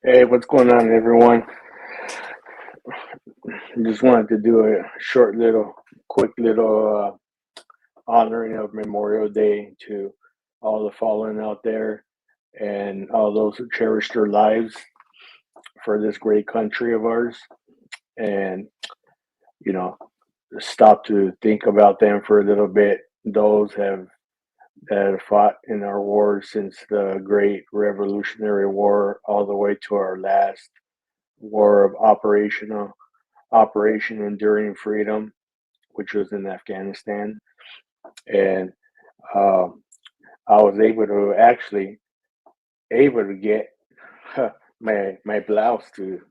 Hey, what's going on, everyone? Just wanted to do a short little, quick little honoring of Memorial Day to all the fallen out there and all those who cherished their lives for this great country of ours. And, you know, stop to think about them for a little bit. Those that have fought in our wars since the Great Revolutionary War all the way to our last war of Operation Enduring Freedom, which was in Afghanistan, and um, I was able to get my blouse to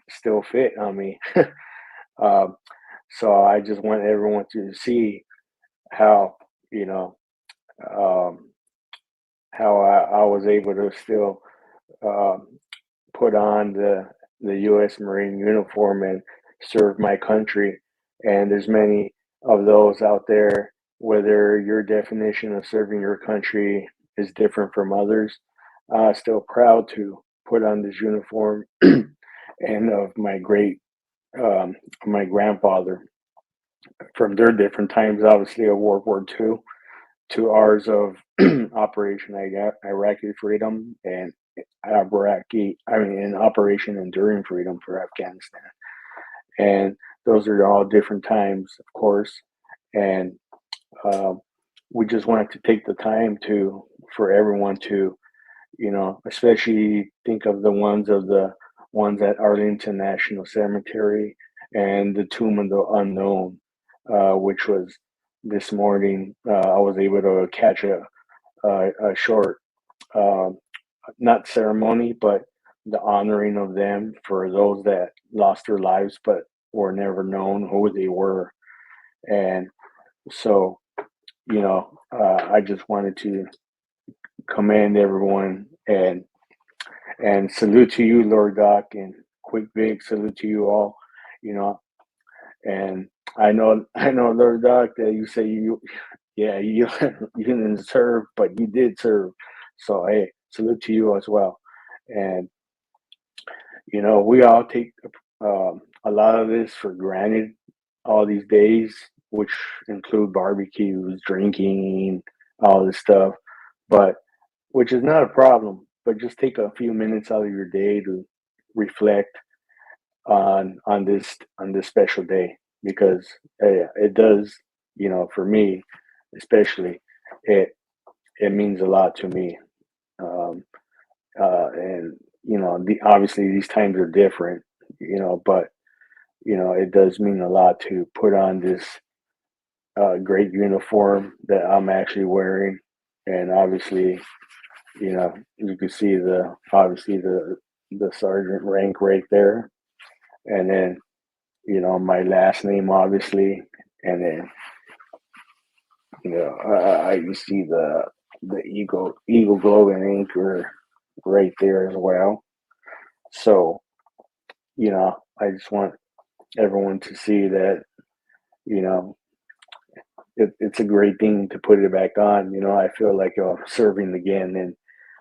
still fit on me. um, so I just want everyone to see how you know um, how I was able to still um, put on the U.S. Marine uniform and serve my country. And there's many of those out there. Whether your definition of serving your country is different from others, still proud to put on this uniform and of um, my grandfather from their different times, obviously of World War II to ours of Operation Iraqi Freedom and Operation Enduring Freedom for Afghanistan. And those are all different times, of course. And uh, we just wanted to take the time to for everyone to, especially think of the ones at Arlington National Cemetery and the Tomb of the Unknown, which was this morning. I was able to catch a short, uh, not ceremony, but the honoring of them for those that lost their lives but were never known who they were. And so, I just wanted to commend everyone and salute to you, Lord Doc, and quick big salute to you all. You know, and I know, Lord Doc, that you say yeah, you didn't serve, but you did serve. So hey, salute to you as well. And we all take a lot of this for granted all these days, which include barbecues, drinking, all this stuff. But which is not a problem. But just take a few minutes out of your day to reflect on this special day because it does, for me especially, it it means a lot to me. Um, and obviously these times are different, but it does mean a lot to put on this great uniform that I'm actually wearing, and obviously, you can see the sergeant rank right there, and then my last name obviously, and then you see the eagle glowing anchor right there as well. So I just want everyone to see that you know it's a great thing to put it back on. I feel like serving again, and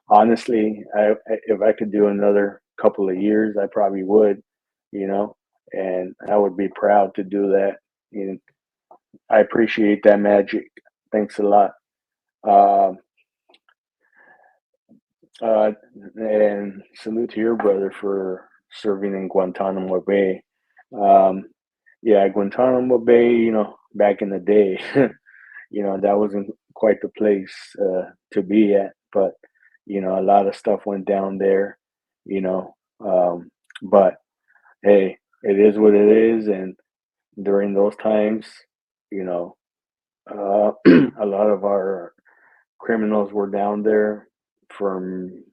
honestly, if I could do another couple of years, I probably would. You know, and I would be proud to do that. And I appreciate that, Magic. Thanks a lot. Um, uh, and salute to your brother for serving in Guantanamo Bay. Um, yeah, Guantanamo Bay. Back in the day, that wasn't quite the place to be at, but a lot of stuff went down there. You know, but hey, it is what it is, and during those times, you know, a lot of our criminals were down there from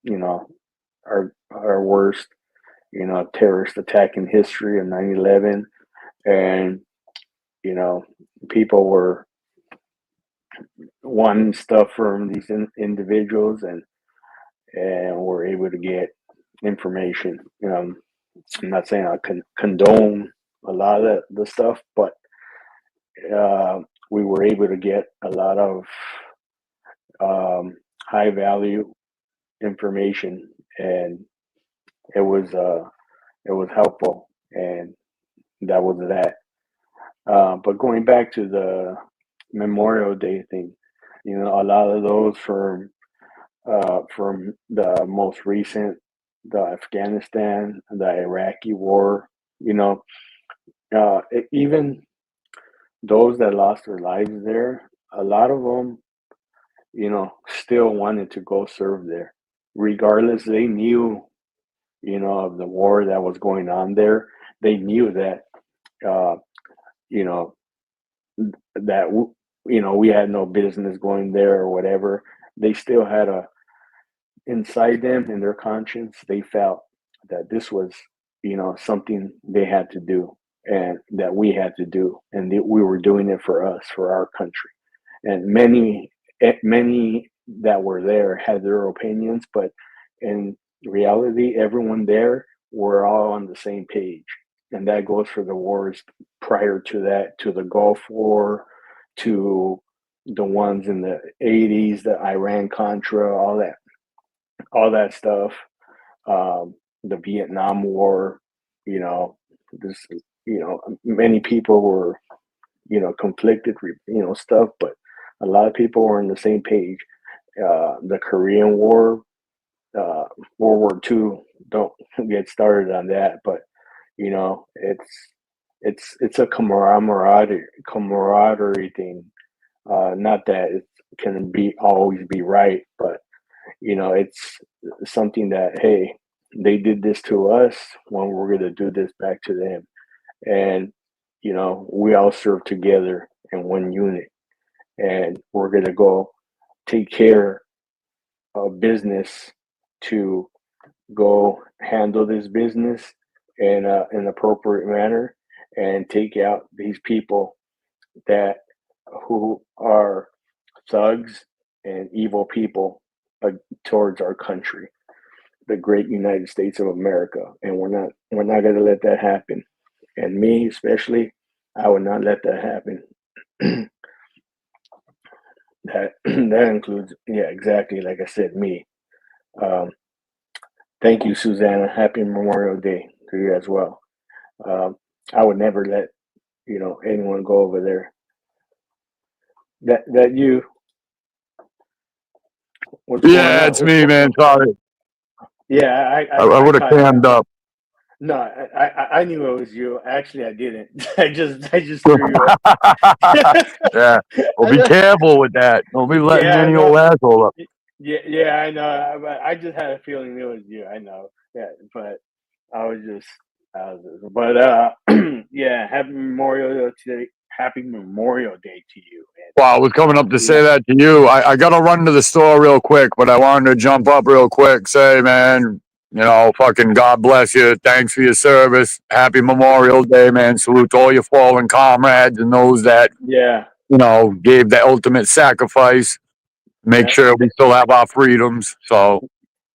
you know our worst terrorist attack in history of 9/11, and you know people were wanting stuff from these individuals, and were able to get information. I'm not saying I condone a lot of the stuff, but uh, we were able to get a lot of high value information, and it was helpful, and that was that. But going back to the Memorial Day thing, a lot of those from the most recent, the Afghanistan, the Iraqi war, you know, even those that lost their lives there, a lot of them, still wanted to go serve there. Regardless, they knew, of the war that was going on there. They knew that, uh, you know, that, we had no business going there or whatever. They still had inside them, in their conscience, they felt that this was, something they had to do and that we had to do, and that we were doing it for us, for our country. And many that were there had their opinions, but in reality, everyone there were all on the same page. And that goes for the wars prior to that, to the Gulf War, to the ones in the 80s, the Iran Contra, all that stuff, the Vietnam War, you know, this, many people were, conflicted, stuff, but a lot of people were on the same page. The Korean War, uh, World War II, don't get started on that, but it's a camaraderie thing. Not that it can be always be right, but it's something that, hey, they did this to us, when we're going to do this back to them. And we all serve together in one unit, and we're going to go take care of business, to go handle this business in an appropriate manner, and take out these people that who are thugs and evil people, towards our country, the great United States of America. And we're not going to let that happen. And me especially, I would not let that happen. That includes, yeah, exactly, like I said, me. Um, Thank you, Susanna. Happy Memorial Day to you as well. Um, I would never let anyone go over there. That you, what's going Yeah, on? it's me, man. Sorry. Yeah, I I would have caught that. cammed up. No, I knew it was you. Actually, I didn't. I just threw you off. Yeah. Well, be careful with that. Don't be letting Yeah, I any know. old asshole up. Yeah, I know. But I just had a feeling it was you. I know. Yeah, but I was just, but yeah. Happy Memorial Day to you, Well, I was coming up to and say that to you. I got to run to the store real quick, but I wanted to jump up real quick, say, man, fucking God bless you. Thanks for your service. Happy Memorial Day, man. Salute to all your fallen comrades and those that, yeah, gave the ultimate sacrifice. Make yeah, sure we still have our freedoms. So,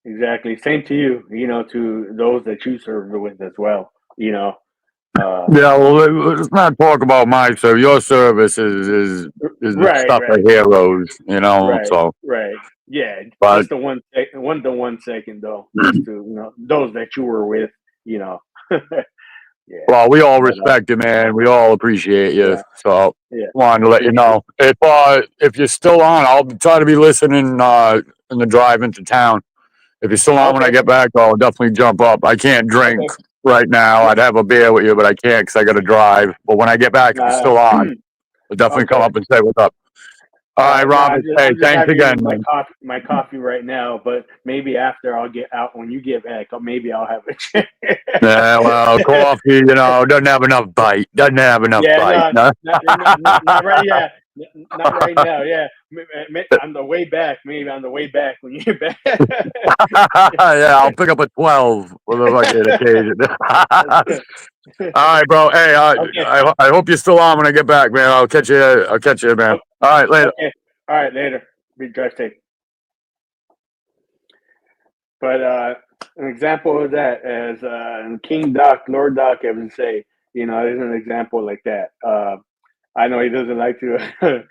exactly. Same to you. To those that you served with as well. Uh, yeah, well, let's not talk about my service. Your service is the right, stuff of right, heroes, right, So, right. Yeah, but just the 1 second though, just to those that you were with. You know, yeah, well, we all but respect you, man. We all appreciate you. yeah, So, yeah. wanted to let you Appreciate. know if you're still on, I'll try to be listening in the drive into town. If you're still on when I Okay, get back, I'll definitely jump up. I can't drink okay. right now. No, I'd have a beer with you, but I can't because I got to drive. But when I get back, if you're uh, still on, I'll definitely come okay. up and say what's up. All right, No, Robert. Hey, I'm just thanks having again, my man. coffee right now. But maybe after I'll get out when you get back, maybe I'll have a chance. Yeah, well, coffee, doesn't have enough bite. Doesn't have enough Yeah, bite. no, No? not right. Yeah, not right now. Yeah, on the way back. Maybe on the way back when you get back. Yeah, I'll pick up a 12 for the fucking occasion. All right, bro. Hey, Okay. I hope you're still on when I get back, man. I'll catch you. I'll catch you, man. All right, later. Okay. All right. Later. Be drive safe. But an example of that, as King Doc, Lord Doc, ever say, there's an example like that. I know he doesn't like to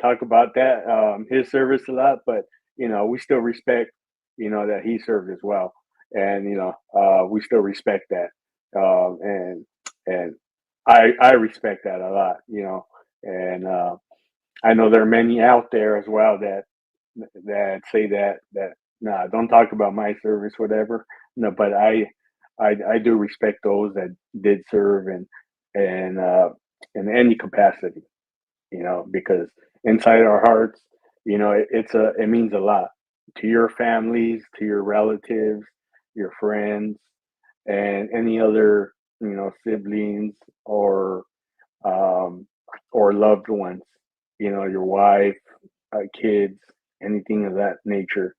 talk about that, his service a lot, but we still respect, that he served as well. and we still respect that, and I respect that a lot, and I know there are many out there as well that say that nah, don't talk about my service, whatever. No, but I do respect those that did serve and in any capacity, because inside our hearts, it means a lot to your families, to your relatives, your friends, and any other siblings or um, or loved ones, your wife, kids, anything of that nature.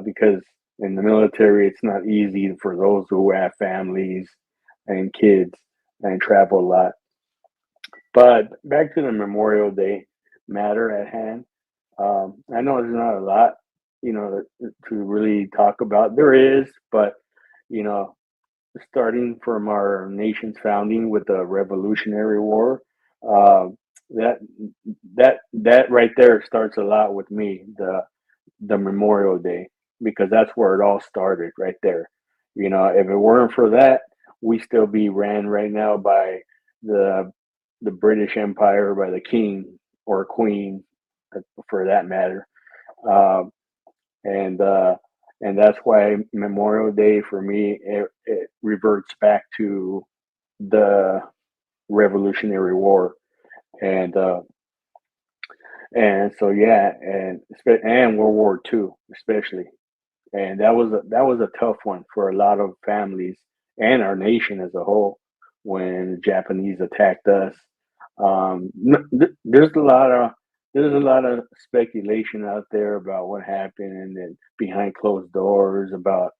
Because in the military, it's not easy for those who have families and kids and travel a lot. But back to the Memorial Day matter at hand. I know there's not a lot, to really talk about. There is, but you know, starting from our nation's founding with the Revolutionary War, uh, that that right there starts a lot with me. The Memorial Day, because that's where it all started right there. If it weren't for that, we still be ran right now by the the British Empire, by the king or queen, for that matter. Um, and and that's why Memorial Day for me, it reverts back to the Revolutionary War, and so yeah, and World War II especially, and that was a tough one for a lot of families and our nation as a whole when the Japanese attacked us. There's a lot of speculation out there about what happened and behind closed doors about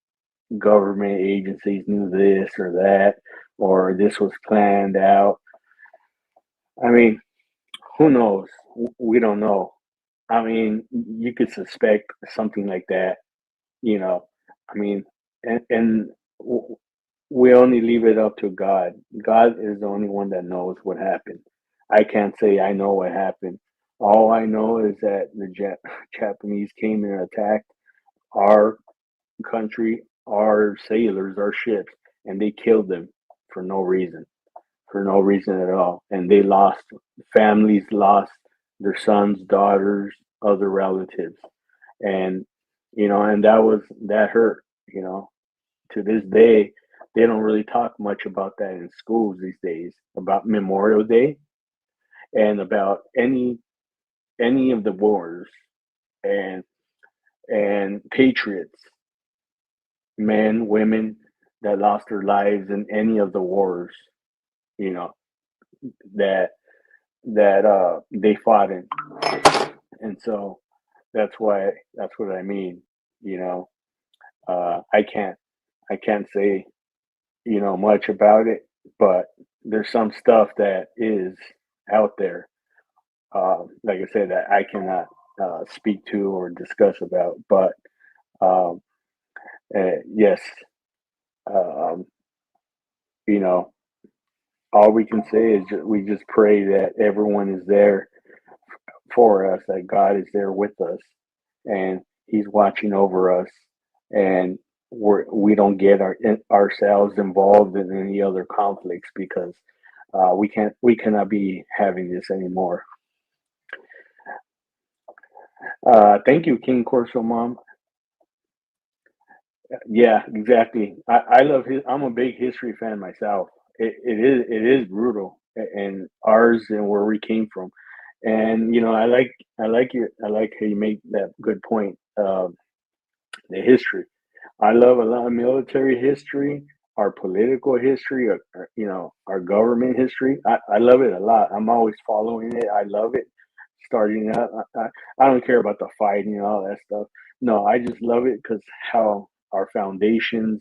government agencies knew this or that, or this was planned out. I mean, who knows? We don't know. I mean, you could suspect something like that, you know. I mean, and we only leave it up to God. God is the only one that knows what happened. I can't say I know what happened. All I know is that the Japanese came and attacked our country, our sailors, our ships, and they killed them for no reason, for no reason at all. And they lost, families lost their sons, daughters, other relatives. And, and that hurt, to this day, they don't really talk much about that in schools these days, about Memorial Day and about any of the wars and patriots, men, women that lost their lives in any of the wars, you know, that they fought in. And so that's what I mean, you know. I can't say, much about it, but there's some stuff that is out there, like I said, that I cannot speak to or discuss about. But um, yes, um, you know, all we can say is we just pray that everyone is there for us, that God is there with us, and He's watching over us, and we don't get ourselves involved in any other conflicts because we cannot be having this anymore. Thank you, King Corso Mom. Yeah, exactly. I love his. I'm a big history fan myself. It is brutal, and ours and where we came from, and I like how you make that good point. The history. I love a lot of military history, our political history, our government history. I love it a lot. I'm always following it. I love it. Starting out, I don't care about the fighting and all that stuff. No, I just love it because how our foundations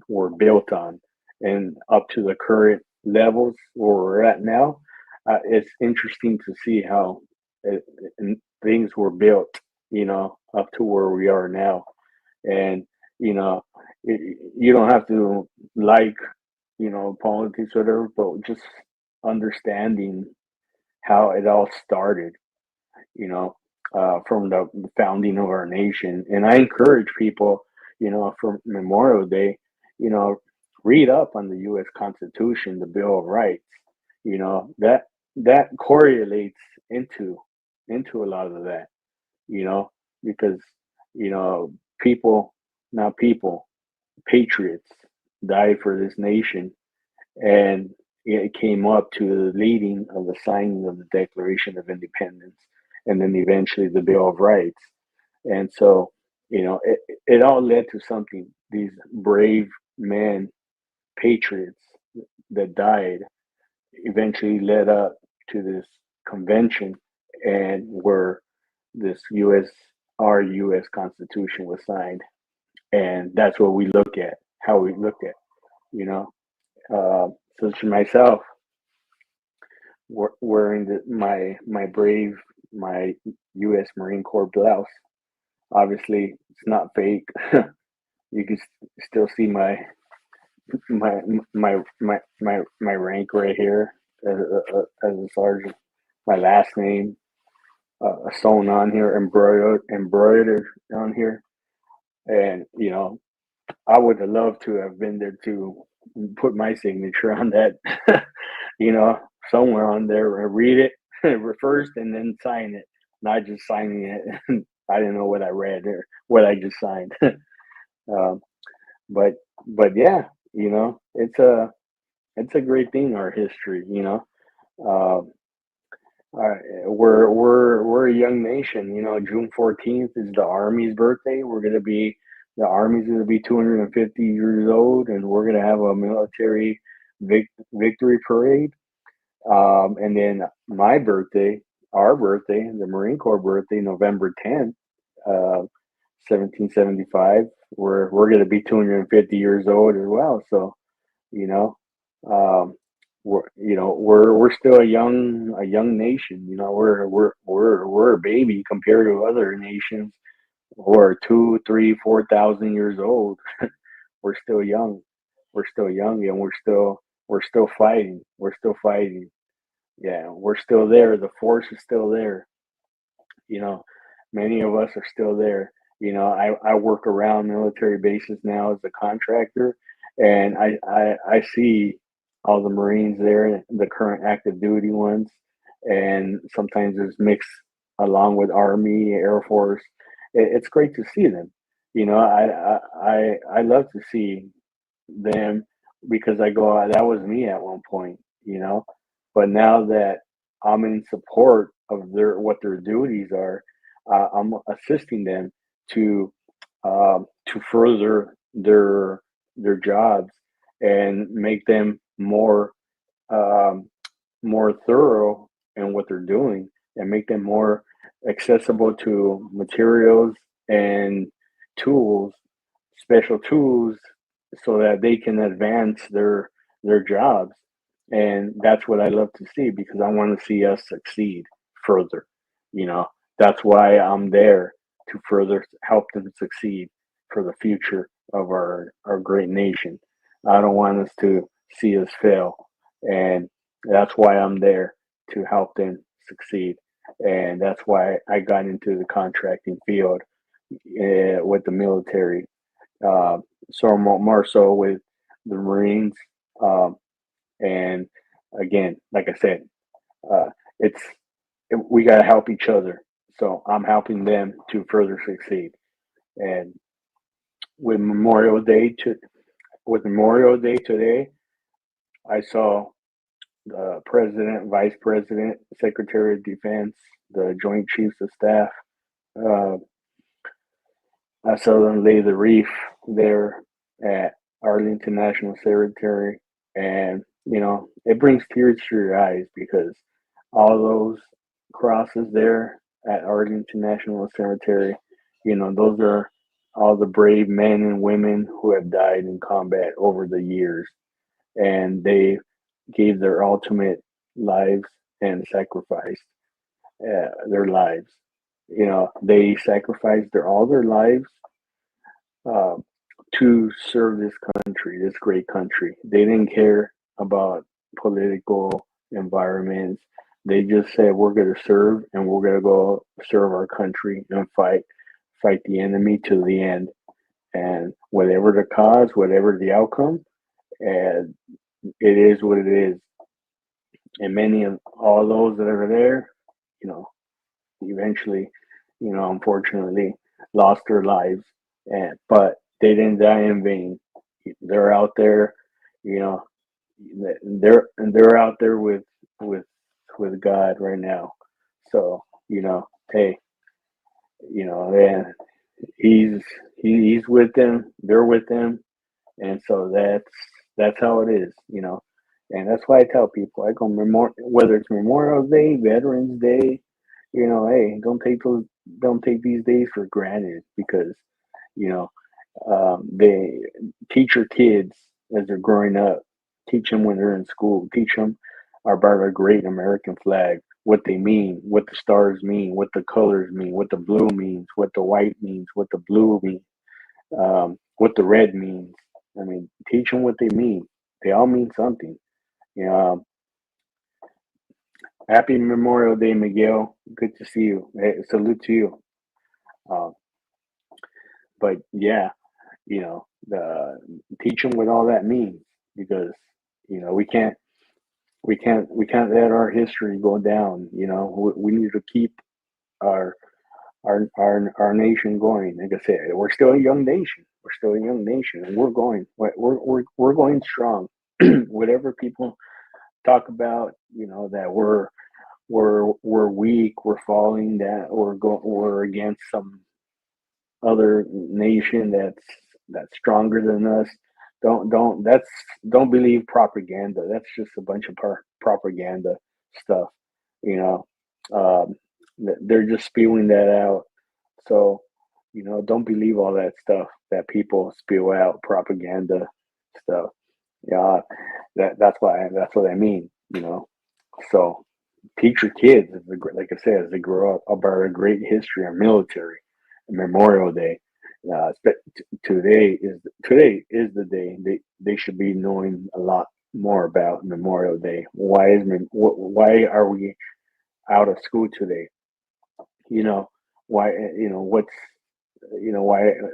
were built on, and up to the current levels where we're at now. It's interesting to see how it, things were built, up to where we are now, and you don't have to like politics or whatever, but just understanding how it all started, from the founding of our nation. And I encourage people, for Memorial Day, you know, read up on the U.S. Constitution, the Bill of Rights. That correlates into into a lot of that. You know, because you know people, not people, patriots died for this nation, and it came up to the leading of the signing of the Declaration of Independence, and then eventually the Bill of Rights. And so, it all led to something. These brave men, patriots that died, eventually led up to this convention, and where this our U.S. Constitution was signed. And that's what we look at, how we look at, you know. So to myself, wearing my brave, my U.S. Marine Corps blouse. Obviously, it's not fake. You can still see my my rank right here as a sergeant. My last name sewn on here, embroidered on here, and I would have loved to have been there to put my signature on that, you know, somewhere on there and read it first and then sign it, not just signing it. I didn't know what I read or what I just signed. um, but yeah, it's a great thing, our history. Um, we're a young nation. June 14th is the Army's birthday. The Army's gonna be 250 years old, and we're gonna have a military victory parade. And then my birthday, our birthday, the Marine Corps birthday, November 10th, uh, 1775. We're gonna be 250 years old as well. So you know, um, we're still a young nation. We're a baby compared to other nations who are 2, 3, 4,000 years old. We're still young. We're still young, and we're still fighting. We're still fighting. Yeah, we're still there. The force is still there. You know, Many of us are still there. I work around military bases now as a contractor, and I see all the Marines there, the current active duty ones, and sometimes there's mixed along with Army, Air Force. It's great to see them. I love to see them because I go, that was me at one point, but now that I'm in support of what their duties are, I'm assisting them to to further their jobs and make them um, more thorough in what they're doing, and make them more accessible to materials and tools, special tools, so that they can advance their jobs. And that's what I love to see, because I want to see us succeed further. You know, that's why I'm there, to further help them succeed for the future of our great nation. I don't want us to see us fail. And that's why I'm there, to help them succeed. And that's why I got into the contracting field with the military. Uh, so more so with the Marines. Um, and again, like I said, uh, it's we got to help each other. So I'm helping them to further succeed. And with Memorial Day to with Memorial Day today, I saw the president, vice president, secretary of defense, the joint chiefs of staff. Uh, I saw them lay the wreath there at Arlington National Cemetery, and it brings tears to your eyes, because all those crosses there at Arlington National Cemetery, those are all the brave men and women who have died in combat over the years, and they gave their ultimate lives and sacrificed their lives. They sacrificed all their lives uh, to serve this country, this great country. They didn't care about political environments. They just said, we're going to serve, and we're going to go serve our country and fight the enemy to the end. And whatever the cause, whatever the outcome, and it is what it is. And many of all those that are there, you know, eventually, unfortunately, lost their lives. And but they didn't die in vain. They're out there, you know, they're out there with with God right now. So hey, and he's he's with them. They're with them, and so that's how it is. And that's why I tell people, I go whether it's Memorial Day, Veterans Day, hey, don't take these days for granted, because you know they teach your kids as they're growing up, teach them when they're in school, teach them about our great American flag, what they mean, what the stars mean, what the colors mean, what the blue means, what the white means, what the blue means, what the red means. I mean, teach them what they mean. They all mean something. You know, Happy Memorial Day, Miguel. Good to see you. Hey, salute to you. Um, but yeah, the teach them what all that means, because we can't let our history go down. We need to keep our our nation going. Like I said, we're still a young nation. We're still a young nation, and we're going. We're going strong. Whatever people talk about, that we're weak, we're falling, that we're against some other nation that's stronger than us. Don't believe propaganda. That's just a bunch of propaganda stuff. You know, um, they're just spewing that out. So, don't believe all that stuff that people spew out, propaganda stuff. Yeah, that's what I mean. So teach your kids, like I said, as they grow up, about a great history of military, Memorial Day. Today is the day they should be knowing a lot more about Memorial Day. Why are we out of school today? You know why?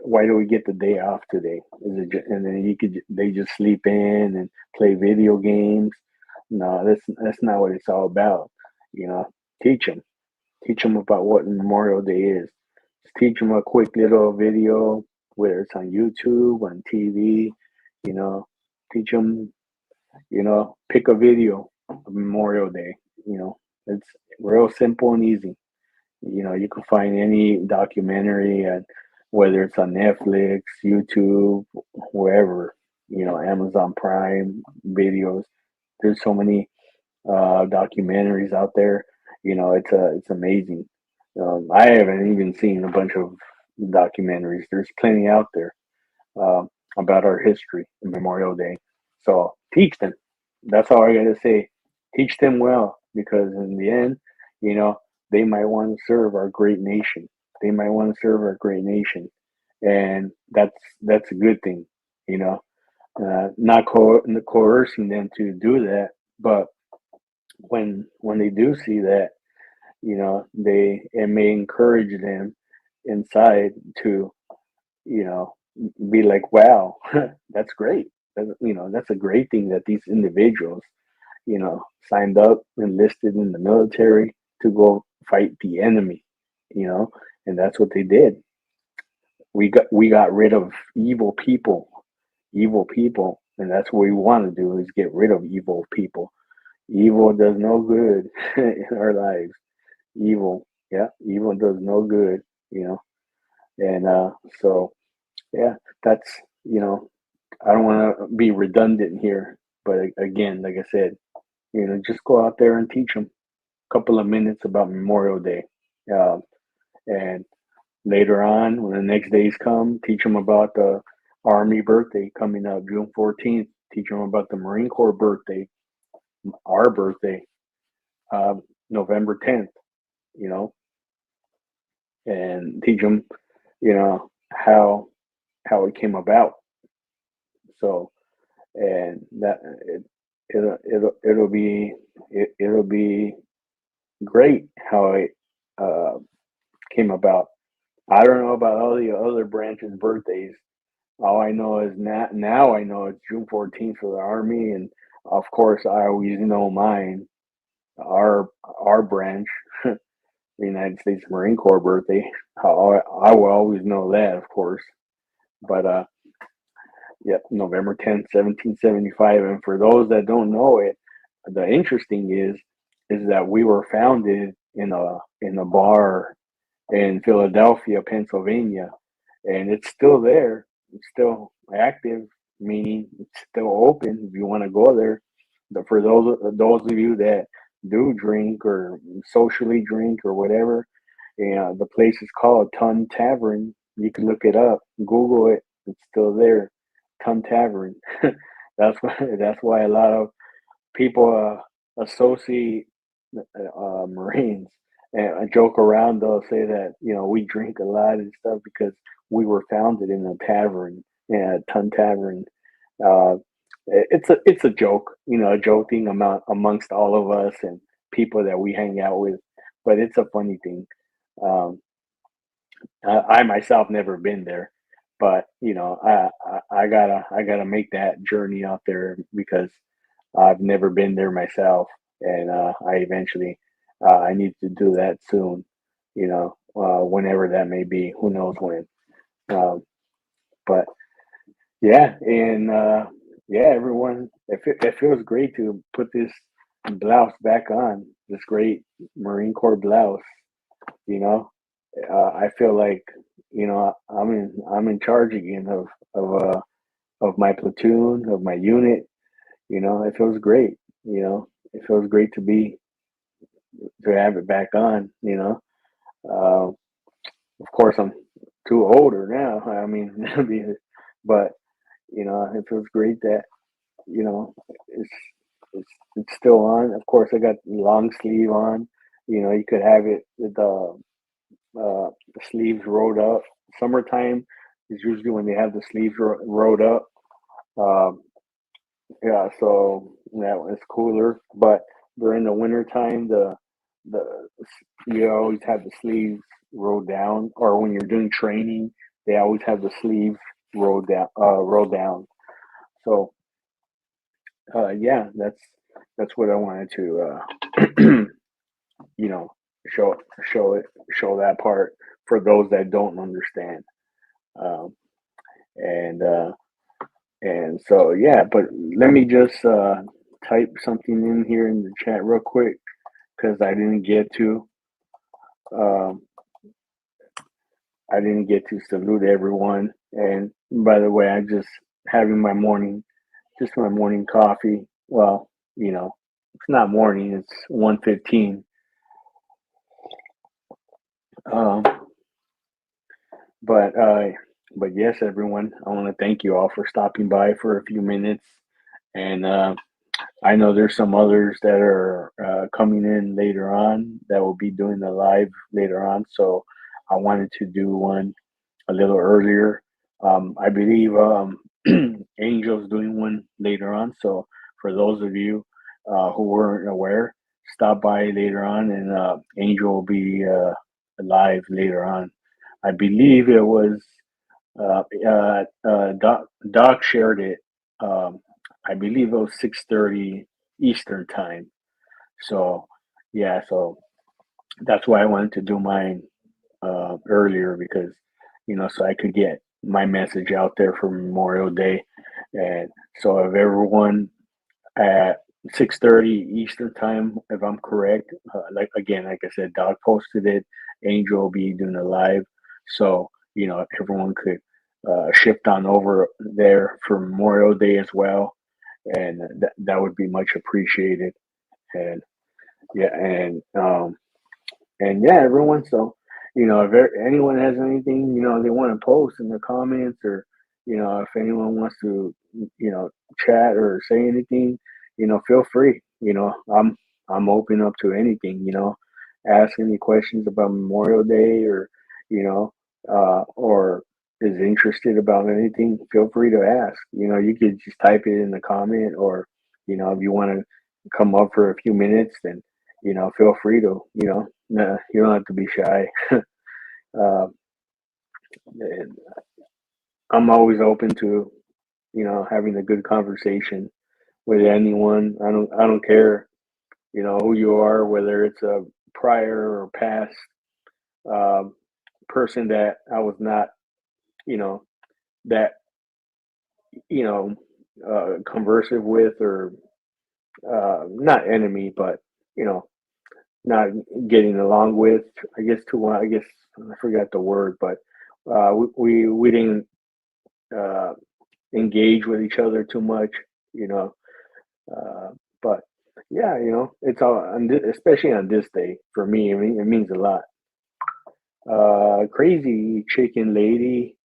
Why do we get the day off today? And then they just sleep in and play video games? No, that's not what it's all about. You know, teach them. Teach them about what Memorial Day is. Just teach them a quick little video, whether it's on YouTube, on TV. You know, teach them. Pick a video of Memorial Day. It's real simple and easy. You can find any documentary, and whether it's on Netflix, YouTube, wherever. Amazon Prime videos. There's so many documentaries out there. It's amazing. I haven't even seen a bunch of documentaries. There's plenty out there um, about our history and Memorial Day. So teach them. That's all I gotta say. Teach them well, because in the end, you know, they might want to serve our great nation. They might want to serve our great nation, and that's a good thing. You know, not coercing them to do that, but when they do see that, it may encourage them inside to, you know, be like, wow, that's great. That's a great thing that these individuals, signed up, enlisted in the military to go fight the enemy, you know, and that's what they did. We got rid of evil people, and that's what we want to do, is get rid of evil people. Evil does no good in our lives. Evil, yeah, evil does no good, you know. And so, yeah, that's I don't want to be redundant here, but again, like I said, just go out there and teach them a couple of minutes about Memorial Day, um, and later on, when the next days come, teach them about the Army birthday coming up, June 14th. Teach them about the Marine Corps birthday, our birthday, November 10th. You know, and teach them, how it came about. So, and that it'll be great how it uh, came about. I don't know about all the other branches' birthdays, All I know is now I know it's June 14th for the Army, and of course I always know mine, our branch, the United States Marine Corps birthday. I will always know that, of course. But yep, November 10th, 1775. And for those that don't know it, the interesting is that we were founded in a bar in Philadelphia, Pennsylvania, and it's still there. It's still active, meaning it's still open if you want to go there. But for those of you that do drink or socially drink or whatever, the place is called Ton Tavern. You can look it up, Google it. It's still there, Ton Tavern. That's why a lot of people associate Marines and joke around. They'll say that we drink a lot and stuff because we were founded in a tavern, Ton Tavern. Uh, it's a joke, a joking amount amongst all of us and people that we hang out with, but it's a funny thing. Um, I myself never been there, but I gotta make that journey out there because I've never been there myself, and I eventually I need to do that soon. Whenever that may be, who knows when. Um, but yeah, and yeah, everyone, it feels great to put this blouse back on. This great Marine Corps blouse. You know, I feel like I'm in charge again of my platoon, of my unit. It feels great. It feels great to have it back on. Uh, of course, I'm too older now. I mean, but it feels great that you know it's it's still on. Of course, I got long sleeve on. You could have it with the sleeves rolled up. Summertime is usually when they have the sleeves rolled up. Um, yeah, so that was cooler. But during the winter time, the you always have the sleeves rolled down, or when you're doing training, they always have the sleeves rolled down. Rolled down. So yeah, that's what I wanted to you know show show that part for those that don't understand. Um, and so yeah, but let me just type something in here in the chat real quick because um, I didn't get to salute everyone. And by the way, I'm just having just my morning coffee. Well, it's not morning; it's 1:15. Um, but yes, everyone, I want to thank you all for stopping by for a few minutes. And I know there's some others that are coming in later on that will be doing the live later on. So I wanted to do one a little earlier. I believe Angel's doing one later on. So for those of you who weren't aware, stop by later on, and Angel will be live later on. I believe it was Doc shared it. Um, I believe it was 6:30 Eastern time. So yeah, so that's why I wanted to do mine earlier because so I could get my message out there for Memorial Day, and so if everyone at 6:30 Eastern time, if I'm correct, like I said, Doc posted it. Angel will be doing a live, so everyone could shift on over there for Memorial Day as well, and that would be much appreciated. And yeah, and yeah, everyone. So, if anyone has anything, they want to post in the comments, or if anyone wants to, chat or say anything, feel free. I'm open up to anything. Ask any questions about Memorial Day, or or is interested about anything. Feel free to ask. You could just type it in the comment, or if you want to come up for a few minutes, then feel free to. Nah, you don't have to be shy. Uh, and, I'm always open to, having a good conversation with anyone. I don't care, who you are, whether it's a prior or past um, person that I was not, you know, that you know, conversive with, or not enemy, but you know, not getting along with. I guess too. I guess I forgot the word, but we didn't uh, engage with each other too much. You know, uh, but yeah, it's all especially on this day for me. I mean, it means a lot. Crazy chicken lady,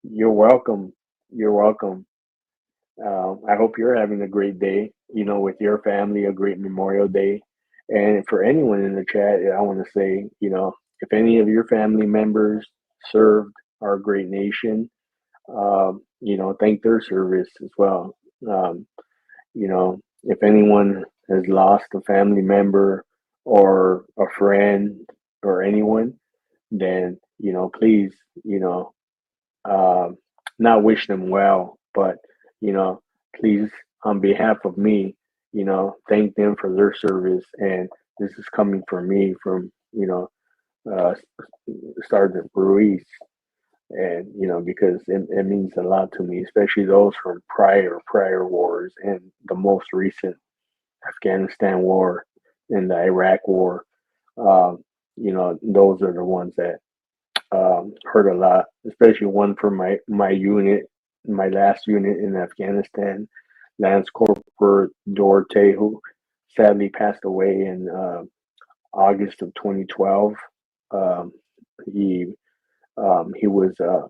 you're welcome. You're welcome. I hope you're having a great day, with your family, a great Memorial Day. And for anyone in the chat, I want to say, if any of your family members served our great nation, thank their service as well. Um, if anyone has lost a family member or a friend or anyone, then, please, um, not wish them well, but you know, please, on behalf of me, thank them for their service. And this is coming from me, from uh, Sergeant Ruiz, and because it means a lot to me, especially those from prior wars and the most recent Afghanistan war and the Iraq war. Those are the ones that hurt a lot, especially one from my unit, my last unit in Afghanistan, Lance Corporal Dorte, who sadly passed away in August of 2012. Um, he um, he was uh,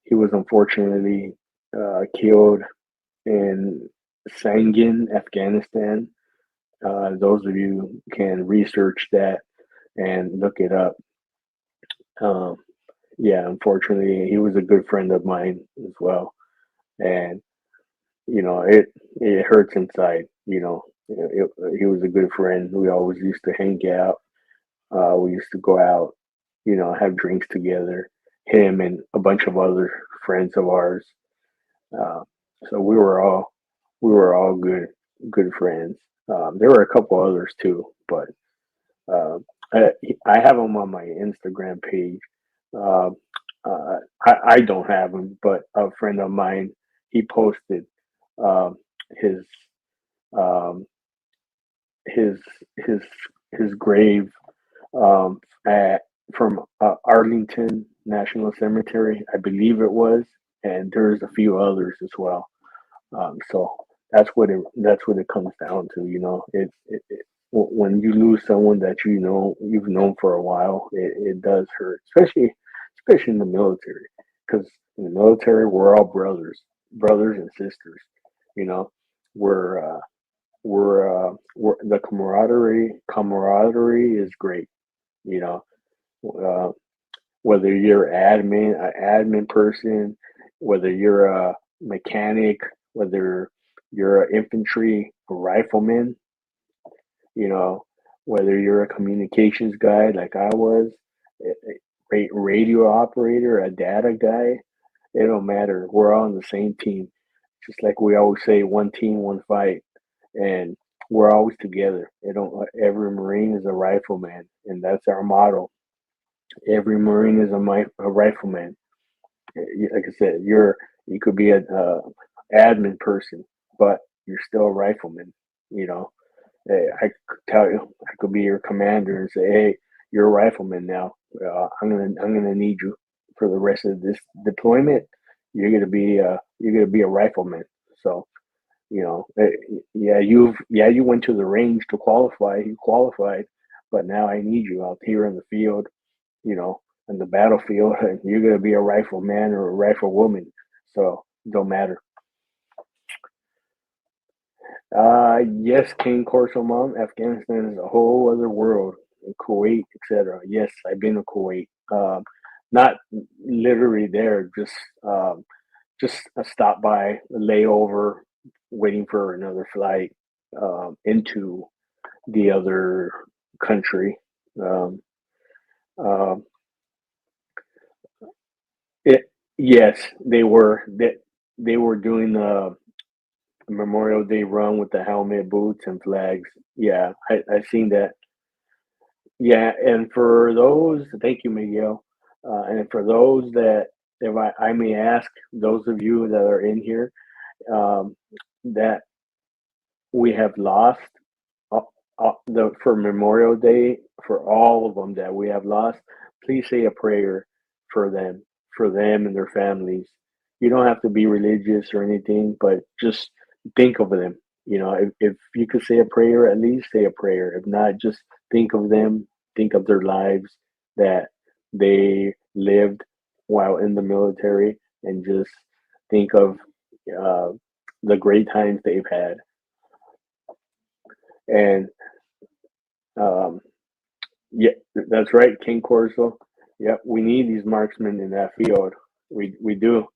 he was unfortunately killed in Sangin, Afghanistan. Those of you can research that and look it up. Um, yeah, unfortunately, he was a good friend of mine as well, and it hurts inside. He was a good friend. We always used to hang out. We used to go out, have drinks together. Him and a bunch of other friends of ours. Uh, so we were all good friends. There were a couple others too, but uh, I, I have him on my Instagram page. Uh, I don't have him, but a friend of mine, he posted um, his um, his his his grave um, at from Arlington National Cemetery, I believe it was, and there's a few others as well. So that's what it comes down to. When you lose someone that you've known for a while, it does hurt, especially in the military, because in the military we're all brothers and sisters. You know, we're we're the camaraderie is great. You know, uh, whether you're an admin person, whether you're a mechanic, whether you're an infantry, a rifleman, you know, whether you're a communications guy like I was, radio operator, a data guy, it don't matter. We're all on the same team. Just like we always say, one team, one fight, and we're always together. It don't. Every Marine is a rifleman, and that's our motto. Every Marine is a rifleman. Like I said, you could be a admin person, but you're still a rifleman. You know, I could tell you, I could be your commander and say, "Hey, you're a rifleman now. I'm gonna need you for the rest of this deployment. You're gonna be a rifleman." So yeah, you went to the range to qualify. You qualified, but now I need you out here in the field. You know, in the battlefield, and you're gonna be a rifleman or a riflewoman. So don't matter. Yes, King Corso Mom, Afghanistan is a whole other world. Kuwait, etc. Yes, I've been to Kuwait. Not literally there, just a stop by, a layover, waiting for another flight into the other country. Um, um, it Yes, they were. They were doing the Memorial Day run with the helmet, boots, and flags. Yeah, I seen that. Yeah, and for those, thank you, Miguel. And for those that, if I may ask, those of you that are in here, um, that we have lost uh, for Memorial Day, for all of them that we have lost, please say a prayer for them and their families. You don't have to be religious or anything, but just think of them. You know, if you could say a prayer, at least say a prayer. If not, just think of them, think of their lives that they lived while in the military, and just think of uh, the great times they've had. And um, yeah, that's right, King Corso. Yep, we need these marksmen in that field. We do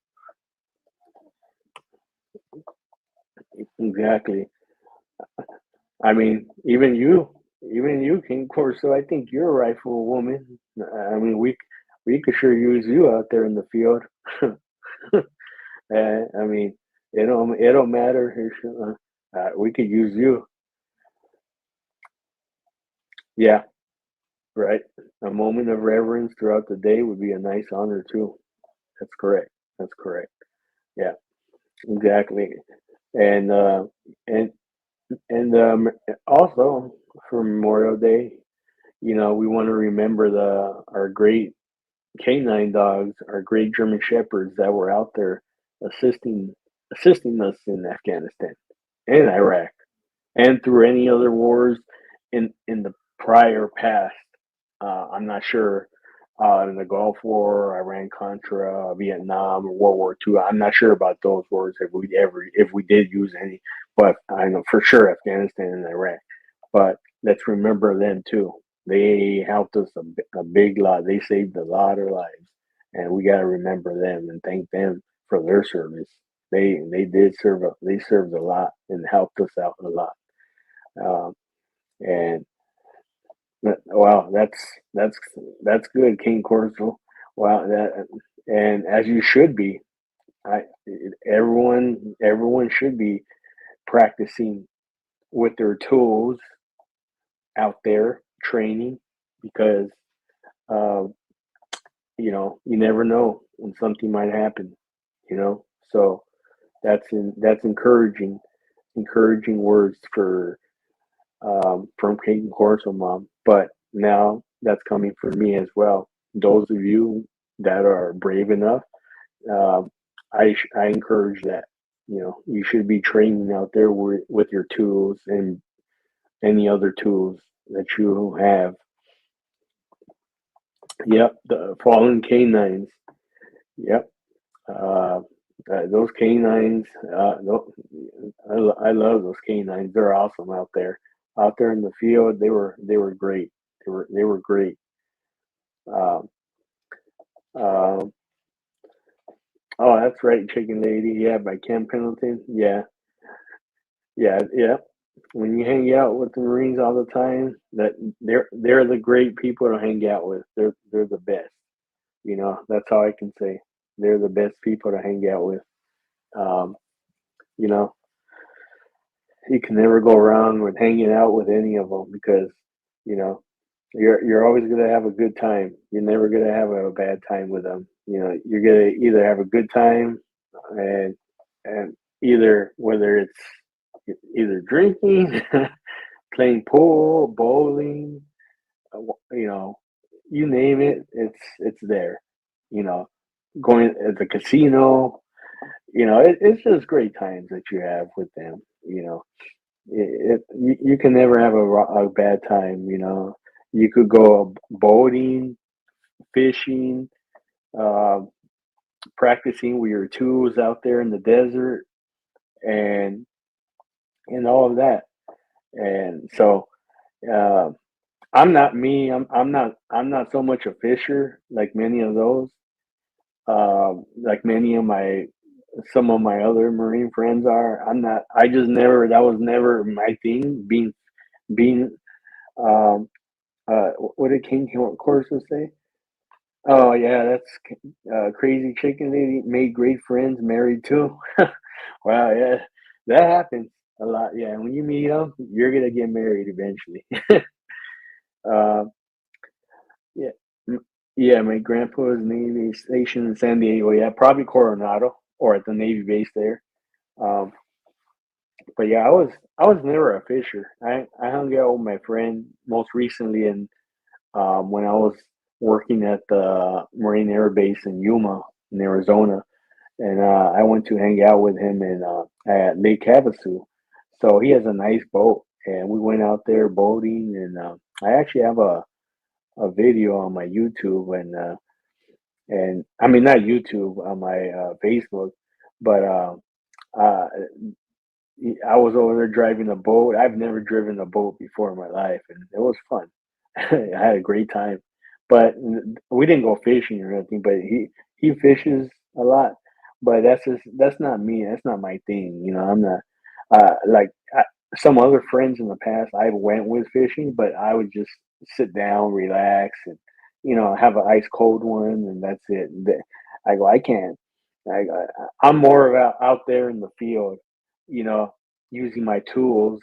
exactly. I mean, even you, King Corso. I think you're a rifle woman. I mean, we could sure use you out there in the field. I mean, it don't matter. We could use you. Yeah, right. A moment of reverence throughout the day would be a nice honor too. That's correct. That's correct. Yeah, exactly. And and and also for Memorial Day, we want to remember the our great canine dogs, our great German shepherds that were out there assisting assisting us in Afghanistan and Iraq and through any other wars in the prior past. I'm not sure in the Gulf War, Iran Contra, Vietnam, or World War II. I'm not sure about those wars if we did use any, but I know for sure Afghanistan and Iraq. But let's remember them too. They helped us a big lot. They saved a lot of lives, and we got to remember them and thank them for their service. They did serve. They served a lot and helped us out a lot. Um, and wow, that's that's good, King Corso. Wow, that and as you should be. I everyone should be practicing with their tools out there training because uh, you never know when something might happen. So that's encouraging words for from King Corso Mom. But now that's coming from me as well. Those of you that are brave enough, um, I encourage that. You should be training out there with your tools and any other tools that you have. Yep, the fallen canines. Yep, uh, those canines. I love those canines. They're awesome out there. Out there in the field, they were great. They were great. Um, um, oh, that's right, Chicken Lady. Yeah, by Ken Pendleton. Yeah, yeah. When you hang out with the Marines all the time, that they're the great people to hang out with. They're the best. That's all I can say. They're the best people to hang out with. Um, you know, you can never go wrong with hanging out with any of them because you know you're always gonna have a good time. You're never gonna have a bad time with them. You're gonna either have a good time and and either whether it's either drinking, playing pool, bowling, uh, you know, you name it, it's there. You know, going at the casino, it's just great times that you have with them. You can never have a bad time. You could go boating, fishing, uh, practicing with your tools out there in the desert, and all of that. And so, uh, I'm not me. I'm not so much a fisher like many of those. Like many of my some of my other Marine friends are. I'm not. I just never. That was never my thing. Being. Um, what did King Corso say? Oh yeah, that's crazy chicken lady made great friends, married too. Wow, yeah, that happens a lot. Yeah, when you meet them, you're gonna get married eventually. uh, yeah, m- yeah. My grandpa was Navy stationed in San Diego. Yeah, probably Coronado or at the Navy base there. Um, but yeah, I was never a fisher. I hung out with my friend most recently, and when I was working at the Marine Air Base in Yuma, in Arizona, and I went to hang out with him in at Lake Havasu. So he has a nice boat, and we went out there boating. And I actually have a video on my YouTube, and I mean not YouTube, on my Facebook, but uh, I was over there driving a boat. I've never driven a boat before in my life, and it was fun. I had a great time, but we didn't go fishing or anything. But he fishes a lot, but that's not me. That's not my thing. I'm not like some other friends in the past. I went with fishing, but I would just sit down, relax, and have an ice cold one, and that's it. I go, I can't. I'm more about out there in the field, you know, using my tools,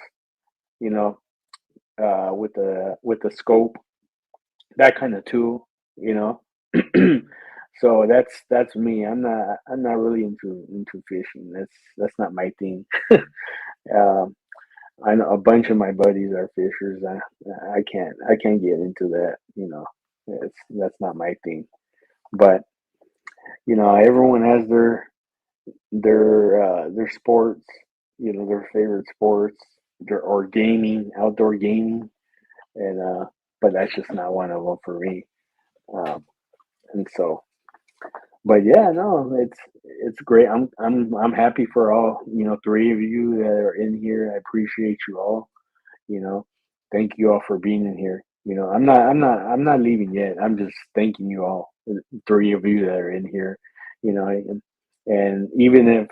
you know, with the scope, that kind of tool, you know. So that's me. I'm not really into fishing. That's not my thing. Um, I know a bunch of my buddies are fishers. I can't get into that. That's not my thing. But everyone has their sports, their favorite sports, or gaming, outdoor gaming, and but that's just not one of them for me. Um, and so, but yeah, no, it's great. I'm happy for all three of you that are in here. I appreciate you all. You know, thank you all for being in here. I'm not leaving yet. I'm just thanking you all, the three of you that are in here. And even if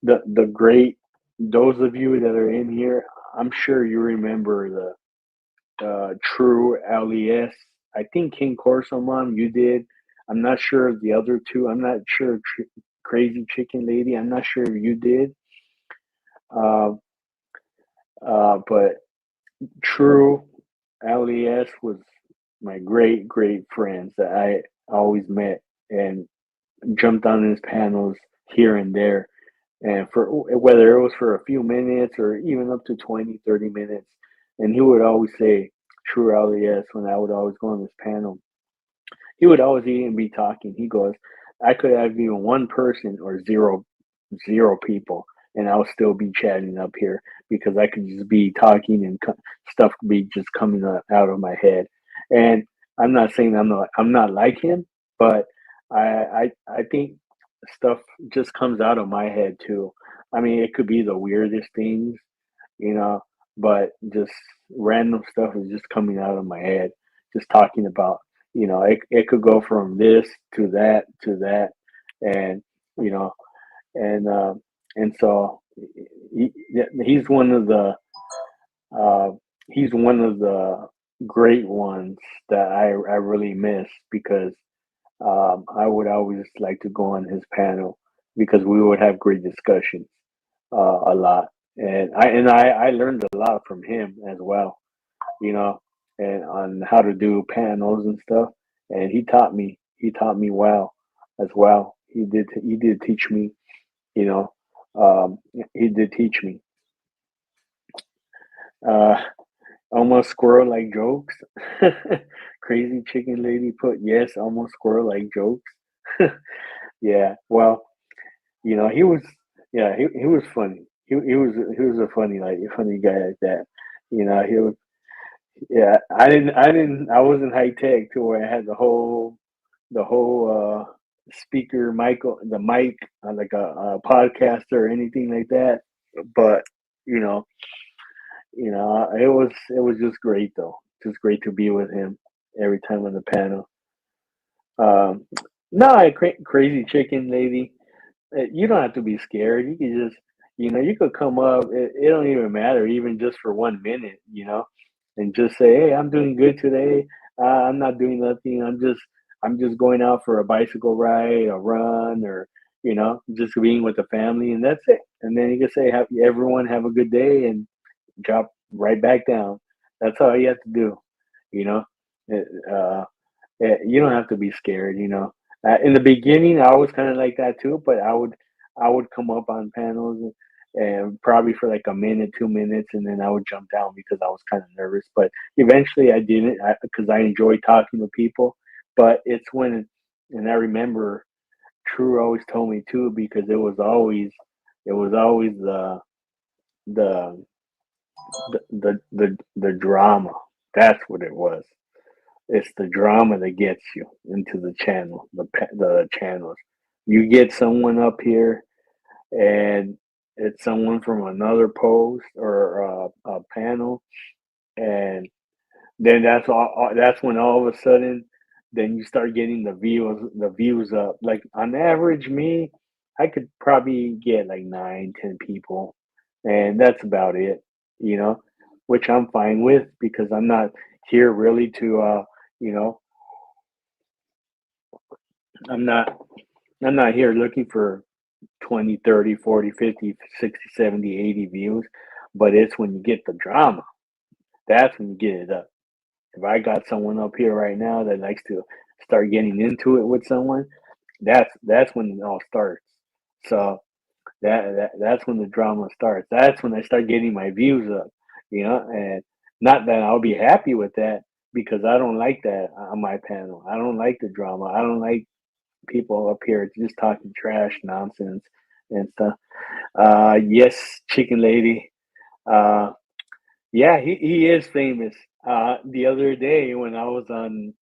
the great those of you that are in here, I'm sure you remember the True LES. I think King Corso Mom, you did. I'm not sure of the other two. I'm not sure Crazy Chicken Lady. I'm not sure if you did. Uh, but True LES was my great great friends that I always met and jumped on his panels here and there, and for whether it was for a few minutes or even up to 20, 30 minutes. And he would always say True LES when I would always go on this panel. He would always even be talking. He goes, I could have even one person or zero people, and I'll still be chatting up here because I could just be talking and stuff could be just coming out of my head. And I'm not saying I'm not like him, but I think stuff just comes out of my head too. I mean, it could be the weirdest things, you know, but just random stuff is just coming out of my head, just talking about, it could go from this to that, and, you know, and, and so he, he's one of the, uh, he's one of the great ones that I really miss because, I would always like to go on his panel because we would have great discussions, a lot, and I learned a lot from him as well, you know, and on how to do panels and stuff. And he taught me well as well. He did teach me, you know, he did teach me. Uh, almost squirrel like jokes. Crazy chicken lady put yes, almost squirrel like jokes. Yeah, well, he was, yeah, he was funny. He was a funny guy like that. He was, yeah. I wasn't high tech to where I had the whole speaker mic, the mic, like a podcaster or anything like that. But you know, it was just great though. Just great to be with him every time on the panel. Um, no, crazy chicken lady. You don't have to be scared. You can just, you could come up. It don't even matter, even just for 1 minute, and just say, "Hey, I'm doing good today. I'm not doing nothing. I'm just I'm just going out for a bicycle ride, a run, or just being with the family, and that's it. And then you can say, "Have everyone have a good day," and drop right back down. That's all you have to do. You know, It- uh, you don't have to be scared. In the beginning, I was kind of like that too, but I would come up on panels and probably for like a minute, 2 minutes, and then I would jump down because I was kind of nervous. But eventually, I didn't because I enjoy talking to people. But it's when, and I remember True always told me too because it was always the the drama. That's what it was. It's the drama that gets you into the channel, the channels. You get someone up here, and it's someone from another post or a panel, and then that's when all of a sudden, then you start getting the views up. Like on average, I could probably get like 9, 10 people, and that's about it. You know, which I'm fine with because I'm not here really to you know I'm not I'm not here looking for 20, 30, 40, 50, 60, 70, 80 views, but it's when you get the drama. That's when you get it up. If I got someone up here right now that likes to start getting into it with someone, that's when it all starts. So that's when the drama starts. That's when I start getting my views up, and not that I'll be happy with that because I don't like that on my panel. I don't like the drama. I don't like people up here just talking trash, nonsense, and stuff. Yes, Chicken Lady. Uh, yeah, he is famous. The other day when I was on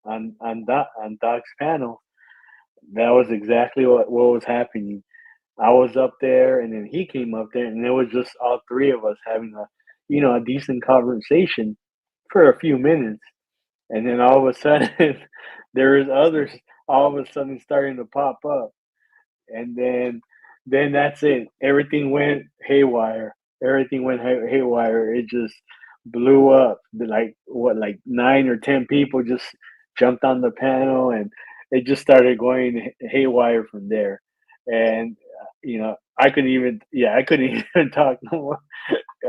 Doc's panel, that was exactly what was happening. I was up there, and then he came up there, and it was just all three of us having a decent conversation for a few minutes, and then all of a sudden, there is others all of a sudden starting to pop up, and then that's it. Everything went haywire. Everything went haywire. It just blew up. Like what, like 9 or 10 people just jumped on the panel, and it just started going haywire from there. And I couldn't even talk no more.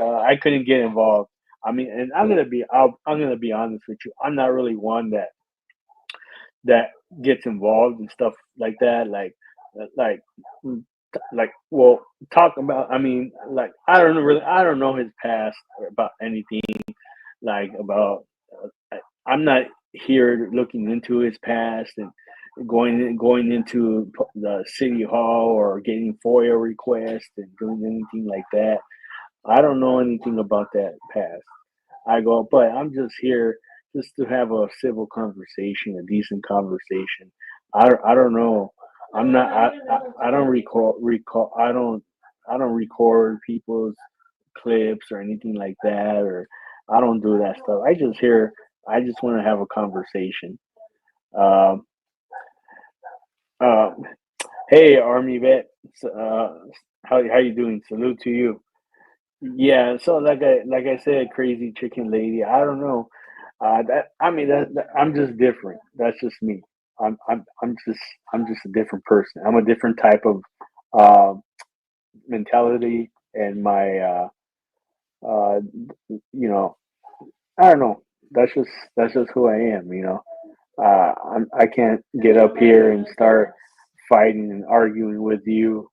I couldn't get involved. I mean, and I'm gonna be honest with you. I'm not really one that gets involved in stuff like that. Like, mm, well, talk about. I mean, like, I don't know his past about anything. Like about, I'm not here looking into his past and going into the city hall or getting FOIA requests and doing anything like that. I don't know anything about that past. But I'm just here just to have a civil conversation, a decent conversation. I don't know. I don't I don't record people's clips or anything like that, or I don't do that stuff. I just want to have a conversation. Um, uh, hey, Army vet, how you doing? Salute to you. Yeah, so like I said, crazy chicken lady. I don't know. That I mean I'm just different. That's just me. I'm just a different person. I'm a different type of uh, mentality, and my uh, you know I don't know. That's just who I am. I can't get up here and start fighting and arguing with you.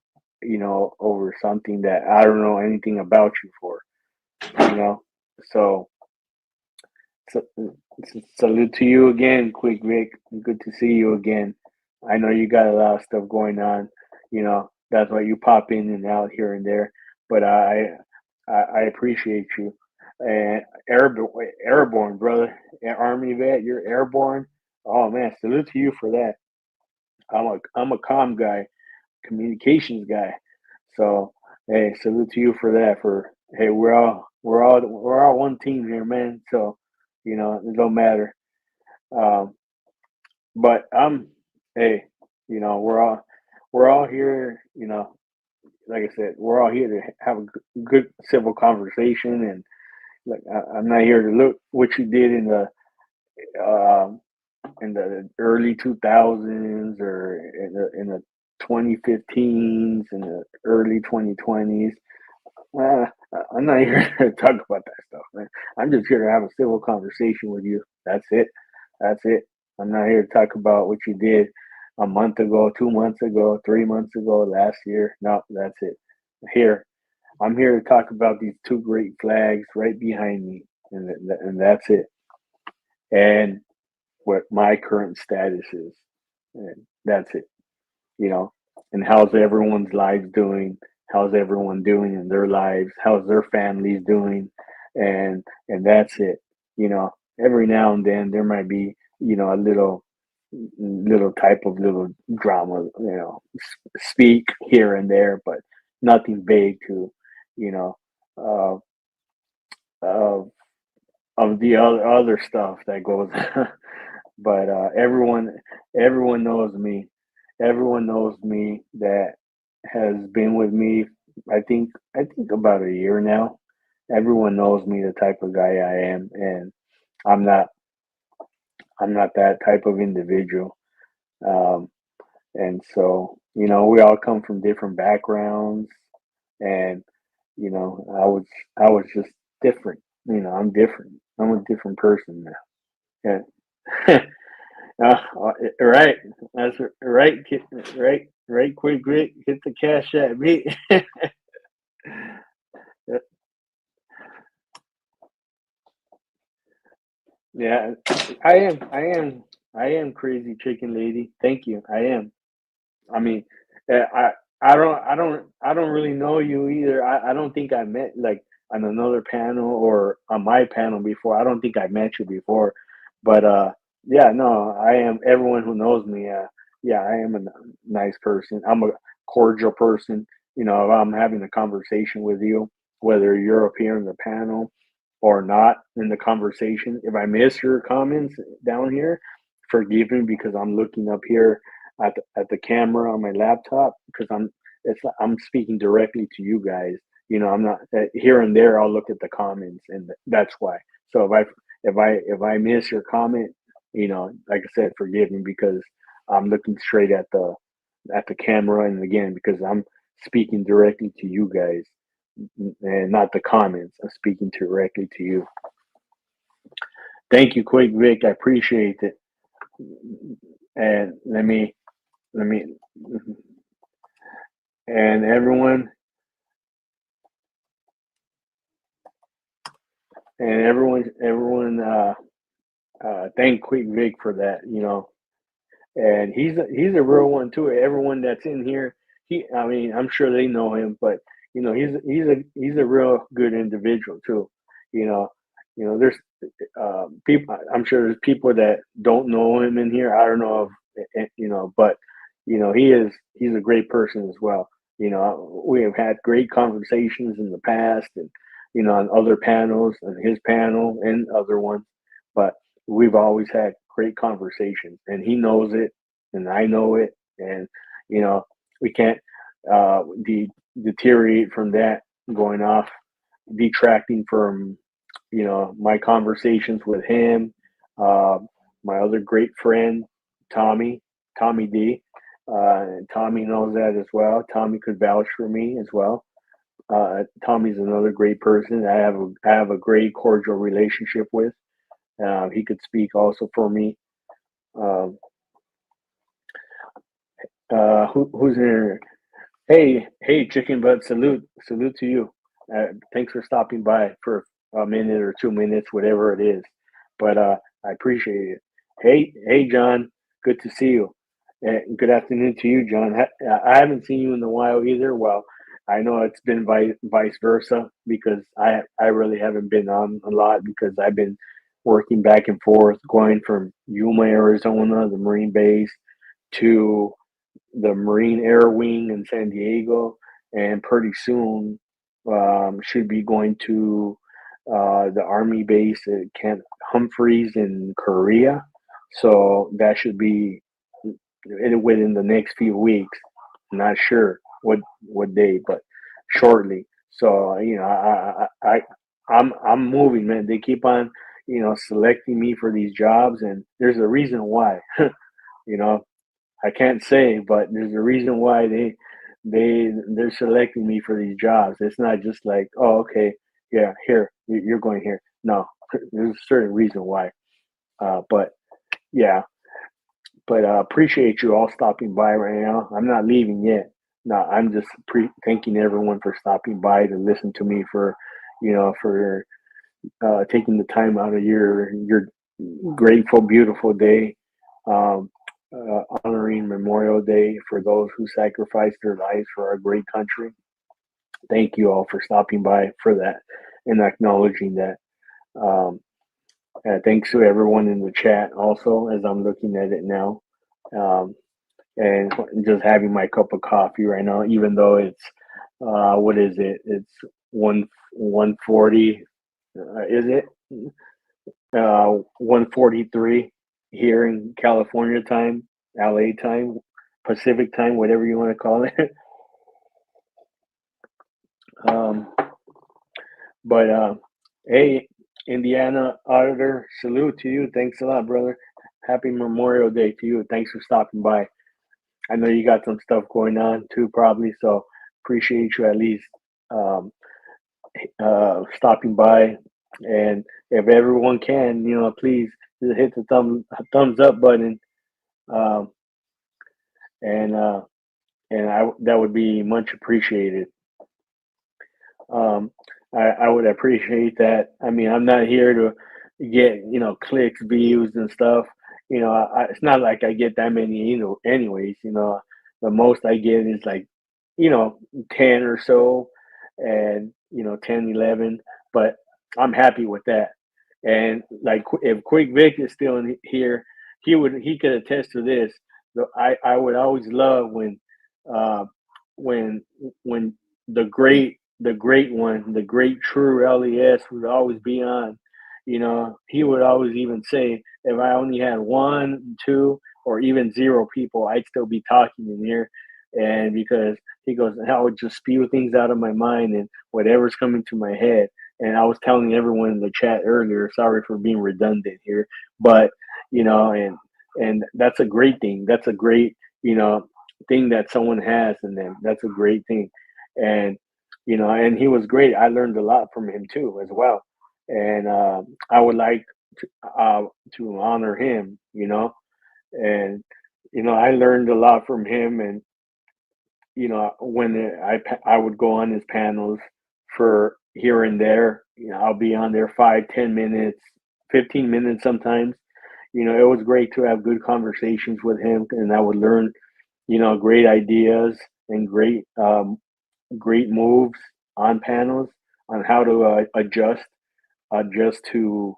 Over something that I don't know anything about you for. You know, so. So, salute to you again, Quick Vic. Good to see you again. I know you got a lot of stuff going on. That's why you pop in and out here and there. But I appreciate you. And airborne, brother, Army vet, you're airborne. Oh man, salute to you for that. I'm a comm guy, communications guy. So hey, salute to you for that. For hey, we're all one team here, man. So it don't matter. Um, but hey, we're all here. Like I said, we're all here to have a good civil conversation, and like I'm not here to look what you did in the um in the early 2000s or in the 2015s and the early 2020s. Well, I'm not here to talk about that stuff, man. I'm just here to have a civil conversation with you. That's it. That's it. I'm not here to talk about what you did a month ago, 2 months ago, 3 months ago, last year. No, that's it. Here, I'm here to talk about these two great flags right behind me, and that's it. And what my current status is, and that's it. You know, and how's everyone's lives doing? How's everyone doing in their lives? How's their families doing? And that's it. You know, every now and then there might be, a little type of little drama, speak here and there, but nothing big to, you know, uh, uh, of the other stuff that goes. But everyone knows me. Everyone knows me that has been with me. I think about a year now. Everyone knows me, the type of guy I am, and I'm not I'm not that type of individual. Um, and so we all come from different backgrounds, and I was just different. I'm different. I'm a different person now. Yeah. Right. That's right. Right. Right. Quick, quick. Hit the cash at me. Yeah, I am. I am. I am crazy chicken lady. Thank you. I am. I mean, I don't really know you either. I don't think I met like on another panel or on my panel before. I don't think I met you before, but yeah, no, I am. Everyone who knows me, yeah, I am a nice person. I'm a cordial person. If I'm having a conversation with you, whether you're up here in the panel or not in the conversation, if I miss your comments down here, forgive me because I'm looking up here at the camera on my laptop because I'm speaking directly to you guys. I'm not here and there. I'll look at the comments, and that's why. So if I miss your comment, like I said, forgive me because I'm looking straight at the camera, and again because I'm speaking directly to you guys and not the comments. I'm speaking directly to you. Thank you, Quick Vic. I appreciate it. And let me and everyone thank Quick Vic for that, and he's a real one too. Everyone that's in here, I mean, I'm sure they know him, but he's a real good individual too. You know, there's people. I'm sure there's people that don't know him in here. I don't know if but he's a great person as well. We have had great conversations in the past, and on other panels, and his panel and other ones, but we've always had great conversations, and he knows it, and I know it, and you know we can't deteriorate from that, going off, detracting from my conversations with him, uh, my other great friend Tommy, Tommy D. Tommy knows that as well. Tommy could vouch for me as well. Tommy's another great person. I have a great cordial relationship with. He could speak also for me. Um, who's in here? Hey, chicken butt! Salute to you. Thanks for stopping by for a minute or 2 minutes, whatever it is. But I appreciate it. Hey, John. Good to see you. Good afternoon to you, John. I haven't seen you in a while either. Well, I know it's been vice versa because I really haven't been on a lot because I've been working back and forth, going from Yuma, Arizona, the Marine base, to the Marine Air Wing in San Diego, and pretty soon should be going to the Army base at Camp Humphreys in Korea. So that should be within the next few weeks. I'm not sure what day, but shortly. So I'm moving, man. They keep on. selecting me for these jobs, and there's a reason why. you know, I can't say, but there's a reason why they're selecting me for these jobs. It's not just like, oh, okay, yeah, here you're going here. No, there's a certain reason why. But yeah, but appreciate you all stopping by right now. I'm not leaving yet. No, I'm just thanking everyone for stopping by to listen to me for taking the time out of your grateful, beautiful day, honoring Memorial Day for those who sacrificed their lives for our great country. Thank you all for stopping by for that and acknowledging that. Um, Thanks to everyone in the chat also, as I'm looking at it now. Um, and just having my cup of coffee right now, even though it's what is it? It's 140. Is it 1:43 here in California time, LA time, Pacific time, whatever you want to call it. um, but hey, Indiana auditor, salute to you. Thanks a lot, brother. Happy Memorial Day to you. Thanks for stopping by. I know you got some stuff going on too, probably. So appreciate you at least um, stopping by. And if everyone can, please just hit the thumbs up button, um, and that would be much appreciated. Um, I would appreciate that. I mean, I'm not here to get clicks, views, and stuff. It's not like I get that many. Anyways, the most I get is like 10 or so, and 10, 11. But I'm happy with that. And like, if Quick Vic is still in here, he could attest to this. I would always love uh, when when the great one, the great true LES would always be on. He would always even say, if I only had one, two, or even zero people, I'd still be talking in here. And because he goes, I would just spew things out of my mind and whatever's coming to my head. And I was telling everyone in the chat earlier, sorry for being redundant here, but and that's a great thing. That's a great, thing that someone has in them. That's a great thing. And and he was great. I learned a lot from him too, as well. And I would like to honor him, and I learned a lot from him. And when I would go on his panels for here and there, I'll be on there 5, 10 minutes, 15 minutes sometimes. It was great to have good conversations with him, and I would learn great ideas and great moves on panels on how to adjust to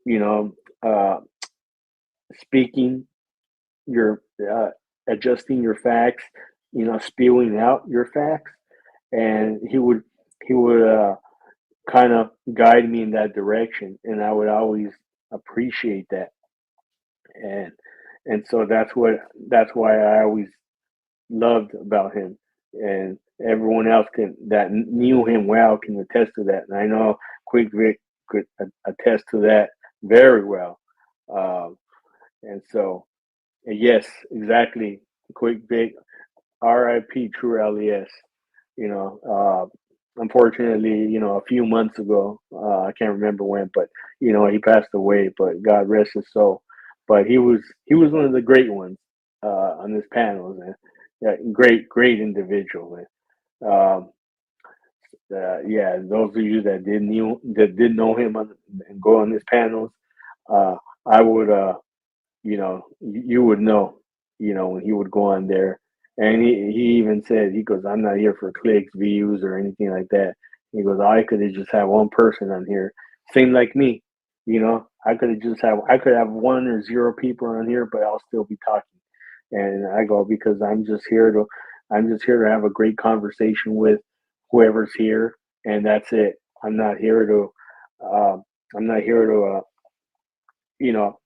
you know uh, speaking your adjusting your facts, spewing out your facts. And he would kind of guide me in that direction, and I would always appreciate that. and and so that's why I always loved about him. And everyone else that knew him well can attest to that. And I know Quick Vic could attest to that very well. Um, and so, yes, exactly. Quick Vic, RIP True LES. You know, Unfortunately, a few months ago, I can't remember when, but he passed away. But God rest his soul. But he was one of the great ones on this panel, and yeah, great individual. And, yeah, those of you that did know him and go on his panels, uh, I would you would know, when he would go on there. And he even said, he goes, I'm not here for clicks, views, or anything like that. He goes, I could have just had one person on here, same like me. I could have one or zero people on here, but I'll still be talking. And I go, because I'm just here to have a great conversation with whoever's here, and that's it. I'm not here to uh, I'm not here to you know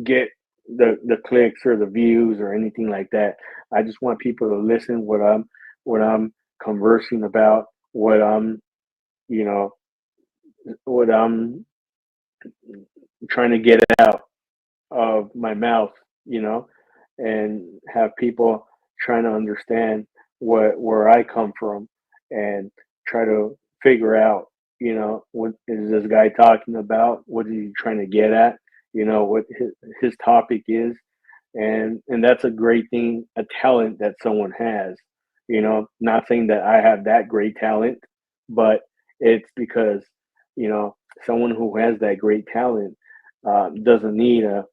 get the clicks or the views or anything like that. I just want people to listen what I'm conversing about, what I'm you know what I'm trying to get it out of my mouth, and have people trying to understand where I come from and try to figure out, what is this guy talking about? What is he trying to get at? What his topic is, and that's a great thing, a talent that someone has. Not saying that I have that great talent, but it's because someone who has that great talent doesn't need a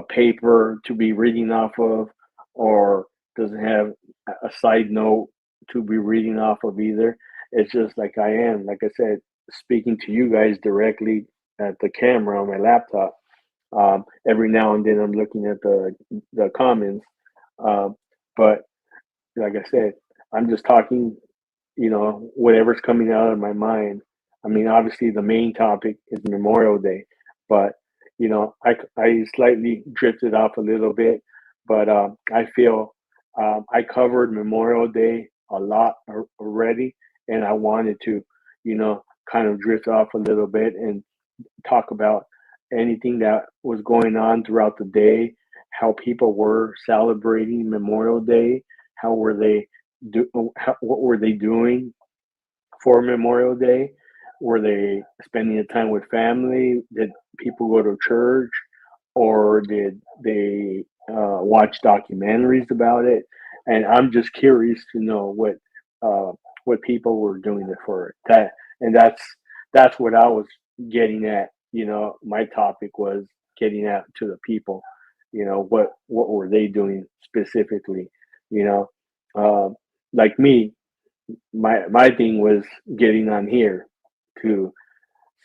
paper to be reading off of, or doesn't have a side note to be reading off of either. It's just like I am, like I said, speaking to you guys directly at the camera on my laptop. Every now and then I'm looking at the comments, um, but like I said, I'm just talking, whatever's coming out of my mind. I mean, obviously the main topic is Memorial Day, but I slightly drifted off a little bit, but I feel I covered Memorial Day a lot already, and I wanted to, kind of drift off a little bit and talk about anything that was going on throughout the day, how people were celebrating Memorial Day, how were they what were they doing for Memorial Day? Were they spending the time with family? Did people go to church, or did they watch documentaries about it? And I'm just curious to know what people were doing it for. And that's what I was getting at. My topic was getting out to the people. What were they doing specifically? You know, uh, like me, my thing was getting on here to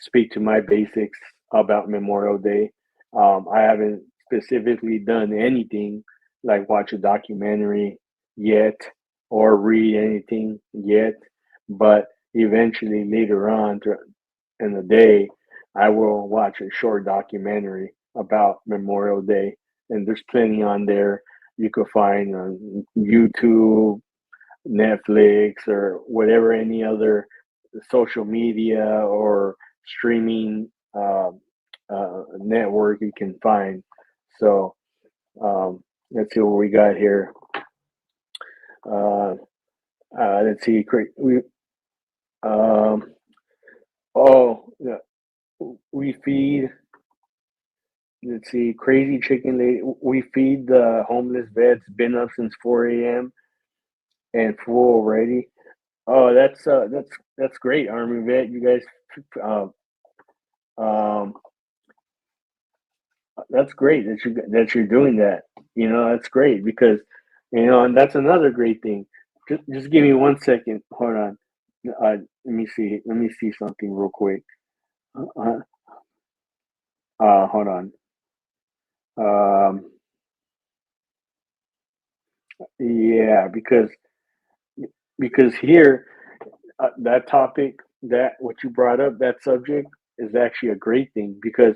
speak to my basics about Memorial Day. I haven't specifically done anything like watch a documentary yet or read anything yet, but eventually later on in the day, I will watch a short documentary about Memorial Day, and there's plenty on there you could find on YouTube, Netflix, or whatever any other social media or streaming network you can find. So let's see what we got here. Uh, let's see. We um, oh yeah, we feed. Let's see, crazy chicken lady. We feed the homeless vets. Been up since 4 a.m. and full already. Oh, that's great, Army vet. You guys, um, um, that's great that you're doing that. That's great because and that's another great thing. Just give me 1 second. Hold on. Let me see. Let me see something real quick. Uh, hold on. Um, yeah, because here that topic, that what you brought up, that subject is actually a great thing because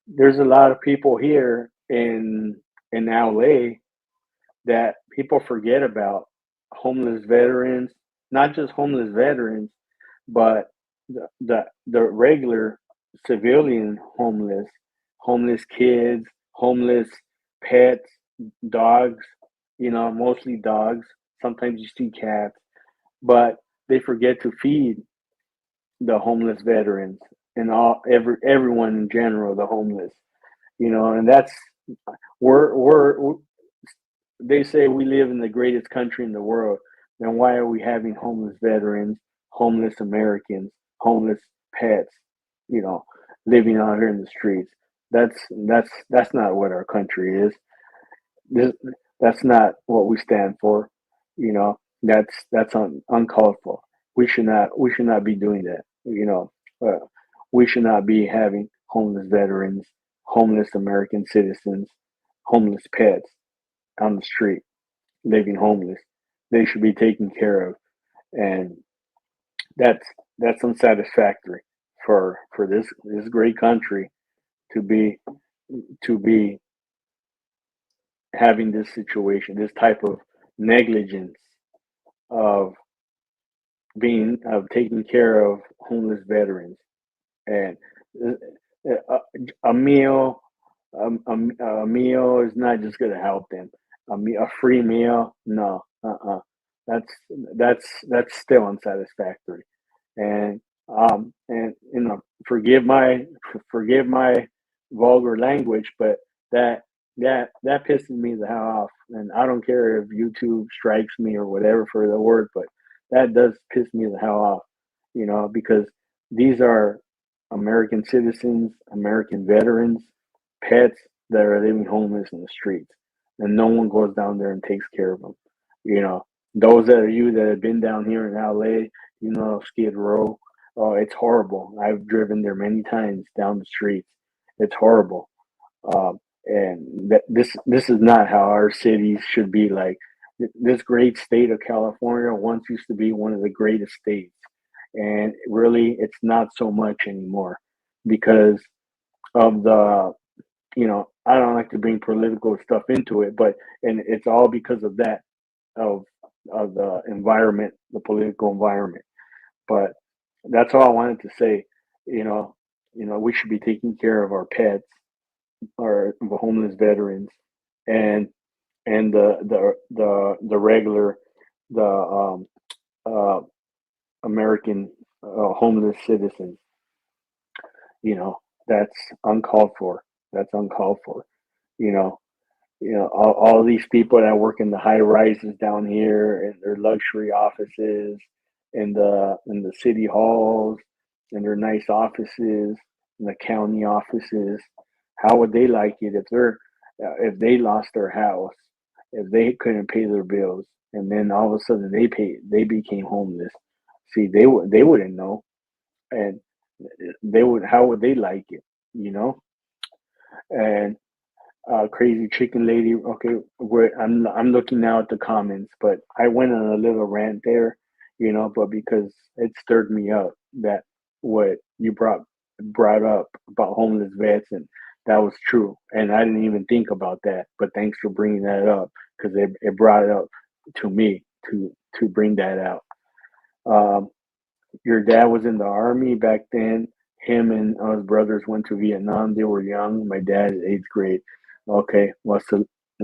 there's a lot of people here in LA that people forget about, homeless veterans, not just homeless veterans, but the regular civilian homeless kids, homeless pets, dogs, mostly dogs. Sometimes you see cats, but they forget to feed the homeless veterans and everyone in general, the homeless. And that's we're they say we live in the greatest country in the world. Then why are we having homeless veterans, homeless Americans, homeless pets, you know, living out here in the streets? That's not what our country is. This, that's not what we stand for. That's uncalled for. We should not be doing that. We should not be having homeless veterans, homeless American citizens, homeless pets on the street living homeless. They should be taken care of, and that's that's unsatisfactory for this great country to be having this situation, this type of negligence of taking care of homeless veterans, and a meal, a meal is not just going to help them. A free meal, no, that's that's still unsatisfactory. And forgive my vulgar language, but that that pisses me the hell off. And I don't care if YouTube strikes me or whatever for the word, but that does piss me the hell off. Because these are American citizens, American veterans, pets that are living homeless in the streets, and no one goes down there and takes care of them. You know, those that are you that have been down here in LA, Skid Row. Oh, it's horrible. I've driven there many times down the streets. It's horrible. And this is not how our cities should be. Like this great state of California once used to be one of the greatest states, and really, it's not so much anymore because of the I don't like to bring political stuff into it, but and it's all because of that of the environment, the political environment. But that's all I wanted to say. We should be taking care of our pets, our the homeless veterans, and the regular the uh, American homeless citizens. You know, that's uncalled for. That's uncalled for. You know, all these people that work in the high rises down here and their luxury offices in the city halls and their nice offices and the county offices. How would they like it if they lost their house, if they couldn't pay their bills, and then all of a sudden they became homeless? See, they wouldn't know, and they would how would they like it? You know, and crazy chicken lady. Okay, I'm looking now at the comments, but I went on a little rant there, but because it stirred me up that what you brought up about homeless vets, and that was true, and I didn't even think about that. But thanks for bringing that up because it brought it up to me to bring that out. Um, your dad was in the army back then. Him and his brothers went to Vietnam. They were young. My dad is eighth grade. Okay, well,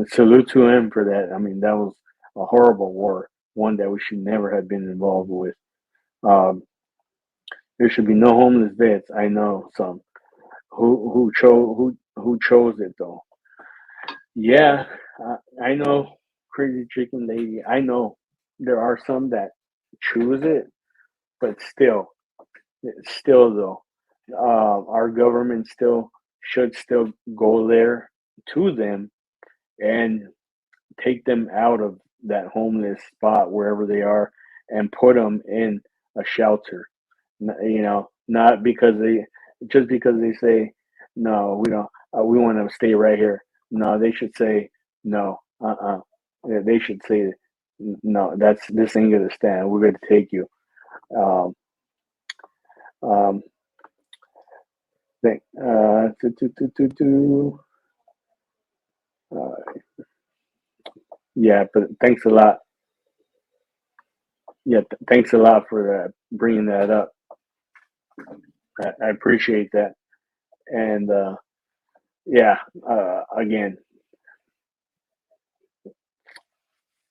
salute to him for that. I mean, that was a horrible war, one that we should never have been involved with. Um, there should be no homeless vets. I know some who chose it though. Yeah, I know, crazy chicken lady. I know there are some that choose it, but still though, our government still should still go there to them and take them out of that homeless spot wherever they are and put them in a shelter. Not because they just because they say no, we don't. We want to stay right here. No, they should say no. Yeah, they should say no. This ain't gonna stand. We're gonna take you. Um, um, uh, yeah, but thanks a lot. Yeah, thanks a lot for bringing that up. I appreciate that. And yeah, again,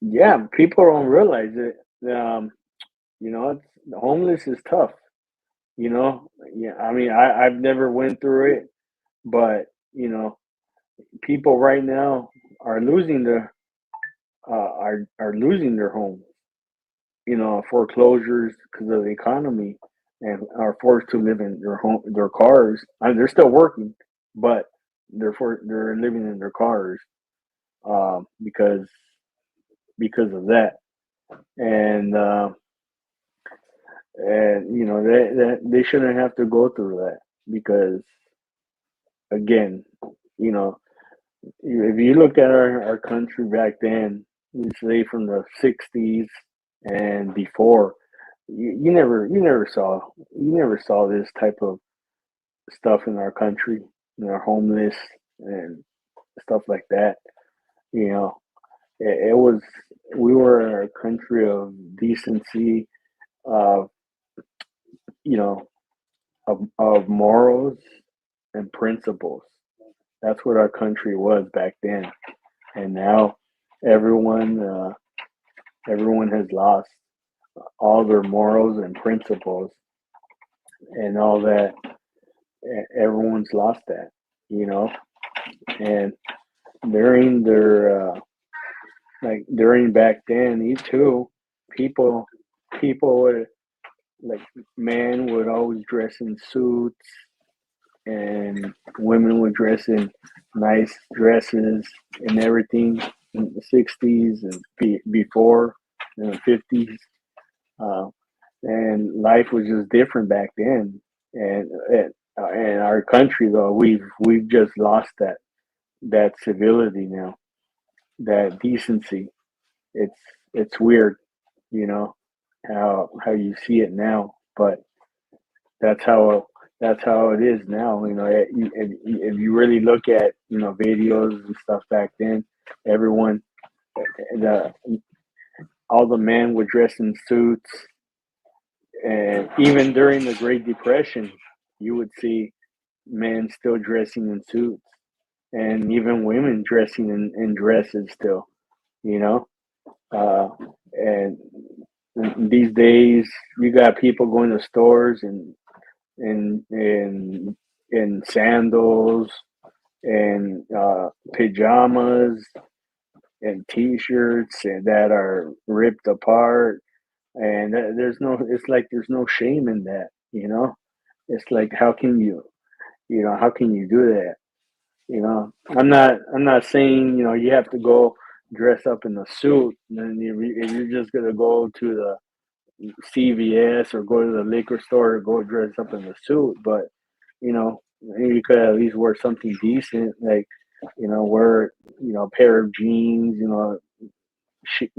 yeah, people don't realize it. It's the homeless is tough. Yeah. I mean, I've never went through it, but people right now are losing are losing their homes. Foreclosures because of the economy, and are forced to live in their cars. I mean, they're still working, but they're living in their cars because of that, and they shouldn't have to go through that because again, you know, if you look at our country back then, say from the '60s and before, you never saw this type of stuff in our country, homeless and stuff like that. You know, it was we were a country of decency, of you know, of morals, and principles. That's what our country was back then, and now everyone everyone has lost all their morals and principles and all that. Everyone's lost that, you know. And during their like during back then, these two people people would like men would always dress in suits and women would dress in nice dresses and everything in the 60s and before in the 50s. Uh, and life was just different back then. And our country, though, we've just lost that civility now, that decency. It's it's weird, you know, how you see it now, but that's how that's how it is now. You know, if you really look at videos and stuff back then, everyone, the all the men would dress in suits, and even during the Great Depression, you would see men still dressing in suits, and even women dressing in dresses still. You know, uh, and these days you got people going to stores and in in sandals and pajamas and t-shirts and that are ripped apart, and there's no it's like there's no shame in that, you know. It's like how can how can you do that, you know? I'm not saying you have to go dress up in a suit, and then if you're just gonna go to the CVS or go to the liquor store or go dress up in a suit, but you could at least wear something decent, like wear a pair of jeans,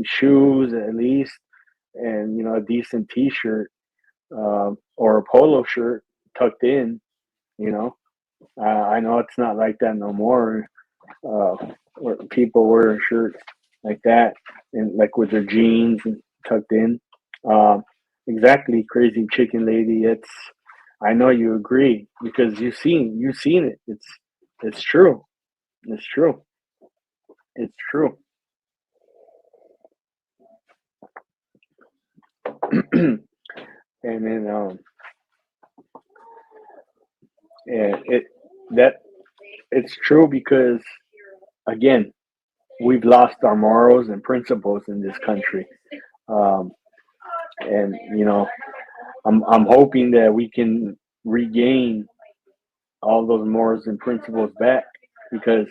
shoes at least, and a decent T-shirt, or a polo shirt tucked in. You know, I know it's not like that no more. Uh, where people wear shirts like that and like with their jeans and tucked in. Um, exactly, crazy chicken lady. It's I know you agree because you've seen it. It's true. It's true. It's true. And then yeah, that it's true because again we've lost our morals and principles in this country. Um, and I'm hoping that we can regain all those morals and principles back because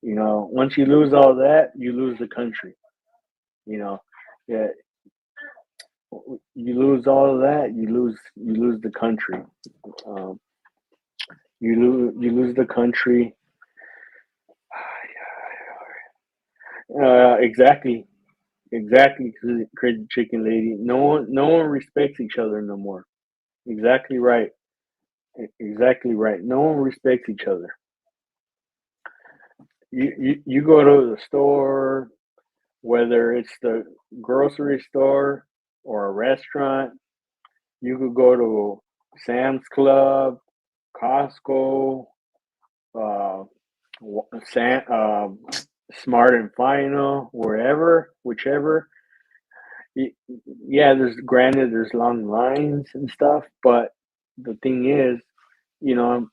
once you lose all that, you lose the country. You know, yeah, you lose all of that, you lose the country. Um, you lose the country. Exactly, exactly. Crazy chicken lady. No one respects each other no more. Exactly right. Exactly right. No one respects each other. You go to the store, whether it's the grocery store or a restaurant. You could go to Sam's Club, Costco, uh, Smart and Final, wherever, whichever. Yeah, there's long lines and stuff, but the thing is,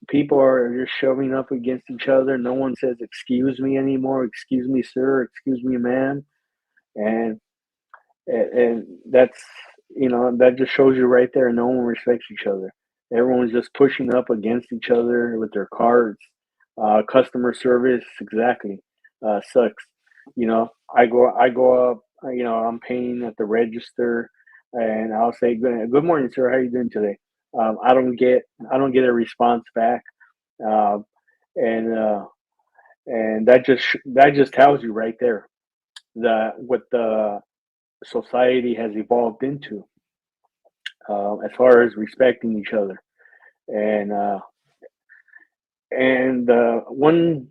people are just shoving up against each other. No one says "excuse me" anymore. Excuse me, sir. Excuse me, ma'am. And and that just shows you right there. No one respects each other. Everyone's just pushing up against each other with their cards. Customer service, exactly, sucks. I go up. I'm paying at the register, and I'll say, "Good morning, sir. How are you doing today?" I don't get a response back, uh, and that just tells you right there that what the society has evolved into, as far as respecting each other. And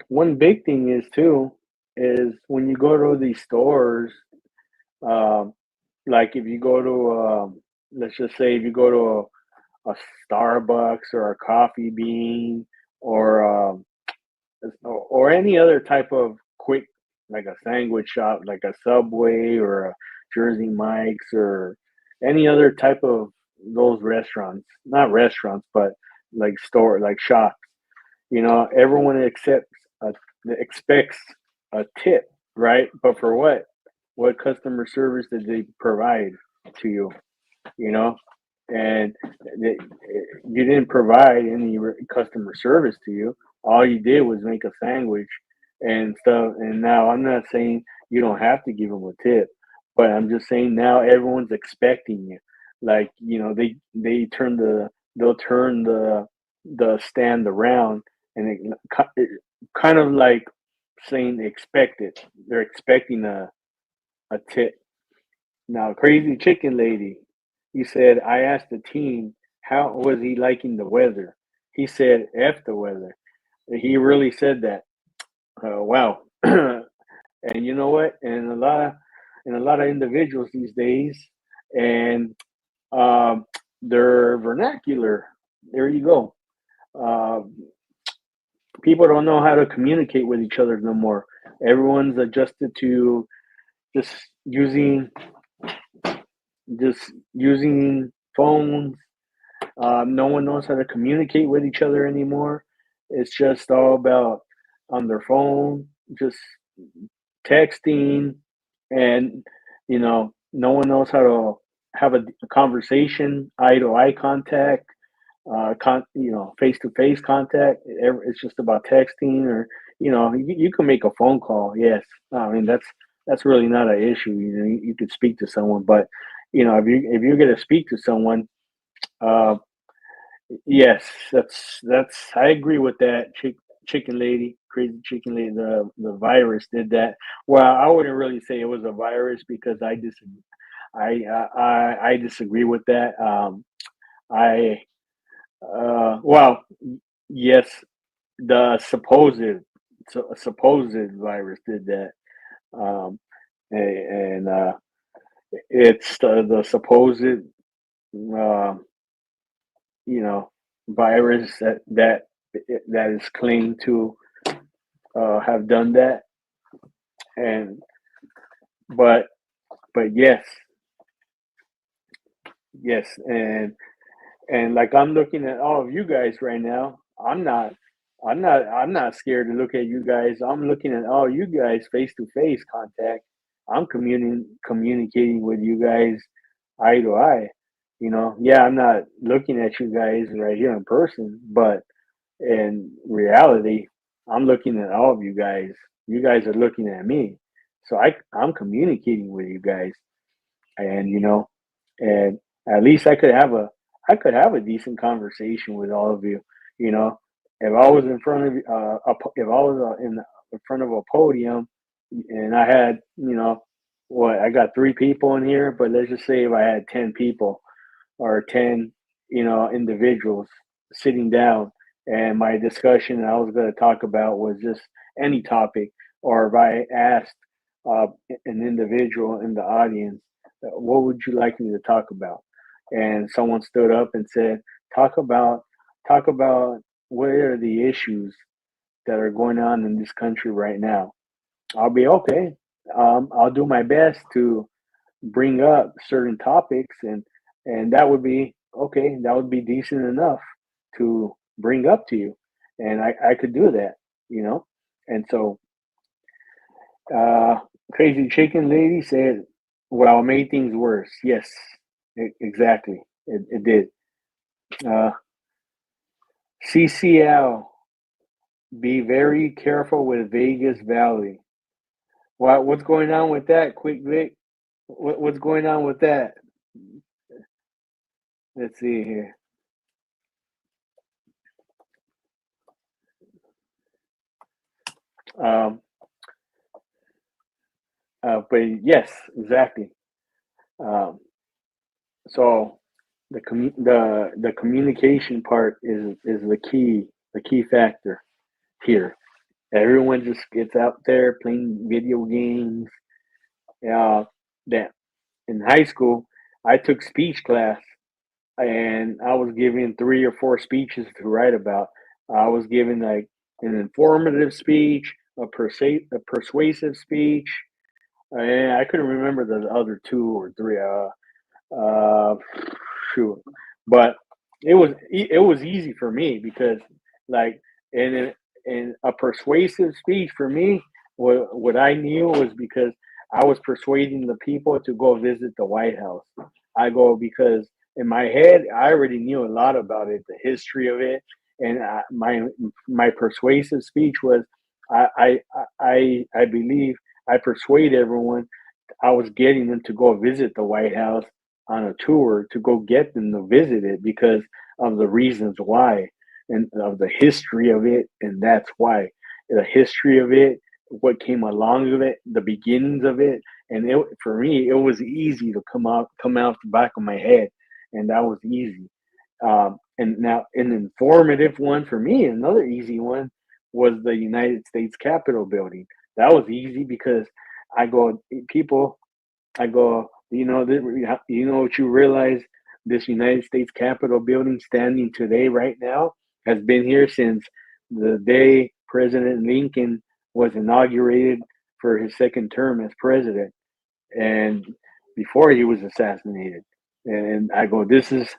one big thing is too is when you go to these stores, um, like if you go to let's just say if you go to a Starbucks or a Coffee Bean or or any other type of quick, like a sandwich shop, like a Subway or a Jersey Mike's or any other type of those restaurants, not restaurants, but like store, like shops. Everyone a, expects a tip, right? But for what? What customer service did they provide to you? You know, and you didn't provide any customer service to you. All you did was make a sandwich and stuff. And now I'm not saying you don't have to give them a tip, but I'm just saying now everyone's expecting you. Like they'll turn the stand around and it kind of like saying expect it. They're expecting a tip. Now, Crazy Chicken Lady, he said, I asked the team, how was he liking the weather? He said, F the weather. He really said that. Wow. And you know what? And a lot of individuals these days, and um, their vernacular. There you go. Uh, People don't know how to communicate with each other no more. Everyone's adjusted to just using just using phones. No one knows how to communicate with each other anymore. It's just all about on their phone, just texting, and no one knows how to have a conversation, eye to eye contact, face to face contact. It's just about texting, or you can make a phone call. Yes, I mean that's really not an issue. You could speak to someone, but if you're going to speak to someone, uh, yes, that's I agree with that. Chicken lady, crazy chicken lady. The virus did that. Well, I wouldn't really say it was a virus because I disagree. I disagree with that. I well, yes, the supposed virus did that. Um, and it's the supposed uh, you know virus that is claimed to have done that. And but yes, yes, and like I'm looking at all of you guys right now. I'm not scared to look at you guys. I'm looking at all you guys face to face contact. I'm communicating with you guys eye to eye. Yeah, I'm not looking at you guys right here in person, but in reality, I'm looking at all of you guys. You guys are looking at me. So I'm communicating with you guys, and and at least I could have a decent conversation with all of you. You know, if I was in front of if I was in front of a podium, and I had what I got three people in here, but let's just say if I had 10 people or 10 individuals sitting down, and my discussion I was going to talk about was just any topic, or if I asked uh, an individual in the audience, what would you like me to talk about? And someone stood up and said, talk about talk about what are the issues that are going on in this country right now. I'll be okay. I'll do my best to bring up certain topics, and that would be okay. That would be decent enough to bring up to you, and I could do that, you know. And so, Crazy Chicken Lady said, "Well, made things worse." Yes, exactly. It did. Uh, CCL, be very careful with Vegas Valley. What's going on with that? Quick, Vic. What's going on with that? Let's see here. Um, but yes, exactly. Um, so the communication part is the key factor here. Everyone just gets out there playing video games. Uh, that in high school, I took speech class, and I was given 3 or 4 speeches to write about. I was given like an informative speech, a persuasive speech, and I couldn't remember the other two or three. Uh, shoot, but it was easy for me because like in a persuasive speech for me, what I knew was because I was persuading the people to go visit the White House. I go because in my head I already knew a lot about it, the history of it, and my persuasive speech was I believe I persuade everyone I was getting them to go visit the White House on a tour to go get them to visit it because of the reasons why and of the history of it. And that's why the history of it, what came along with it, the beginnings of it. And for me, it was easy to come out the back of my head. And that was easy. And now an informative one for me, another easy one was the United States Capitol building. That was easy because I go, people, I go, you know what you realize this United States Capitol building standing today, right now, has been here since the day President Lincoln was inaugurated for his second term as president, and before he was assassinated. And I go, this is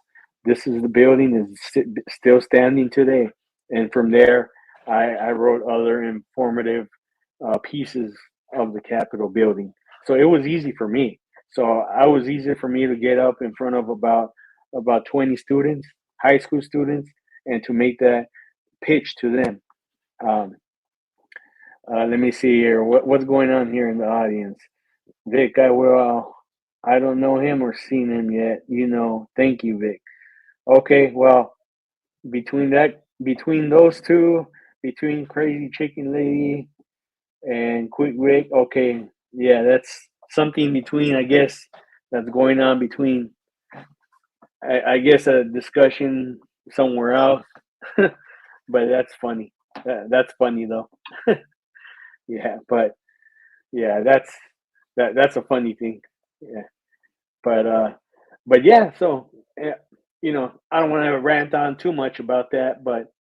the building is still standing today. And from there, I wrote other informative pieces of the Capitol building. So it was easy for me. So I was easier for me to get up in front of about 20 students, high school students, and to make that pitch to them. Um, Let me see here. What's going on here in the audience? Vic, I don't know him or seen him yet. Thank you, Vic. Okay, well, between those two, between Crazy Chicken Lady and Quick Vic, okay, yeah, that's something between, I guess, that's going on between, I guess, a discussion somewhere else. But that's funny. That's funny though. Yeah, but yeah, that's a funny thing. Yeah. But yeah, so I don't want to rant on too much about that, but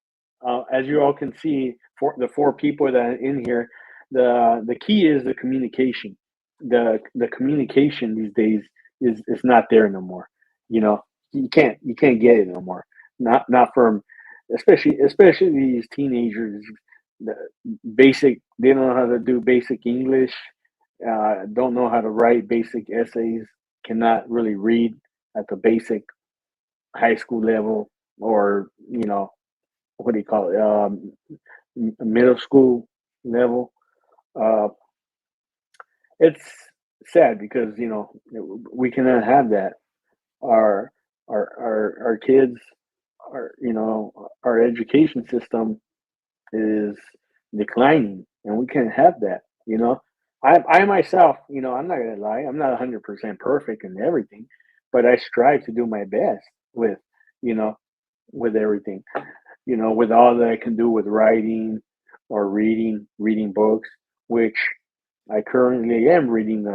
as you all can see, for the four people that are in here, the key is the communication. The communication these days is not there no more. You know, you can't get it no more. Not from especially these teenagers. The they don't know how to do basic English, don't know how to write basic essays, cannot really read at the basic high school level, or what do you call it, middle school level. uh, it's sad because we cannot have that. Our kids, our education system is declining, and we can't have that. I myself, I'm not gonna lie, I'm not 100% perfect in everything, but I strive to do my best with, you know, with everything. With all that I can do with writing or reading books, which I currently am reading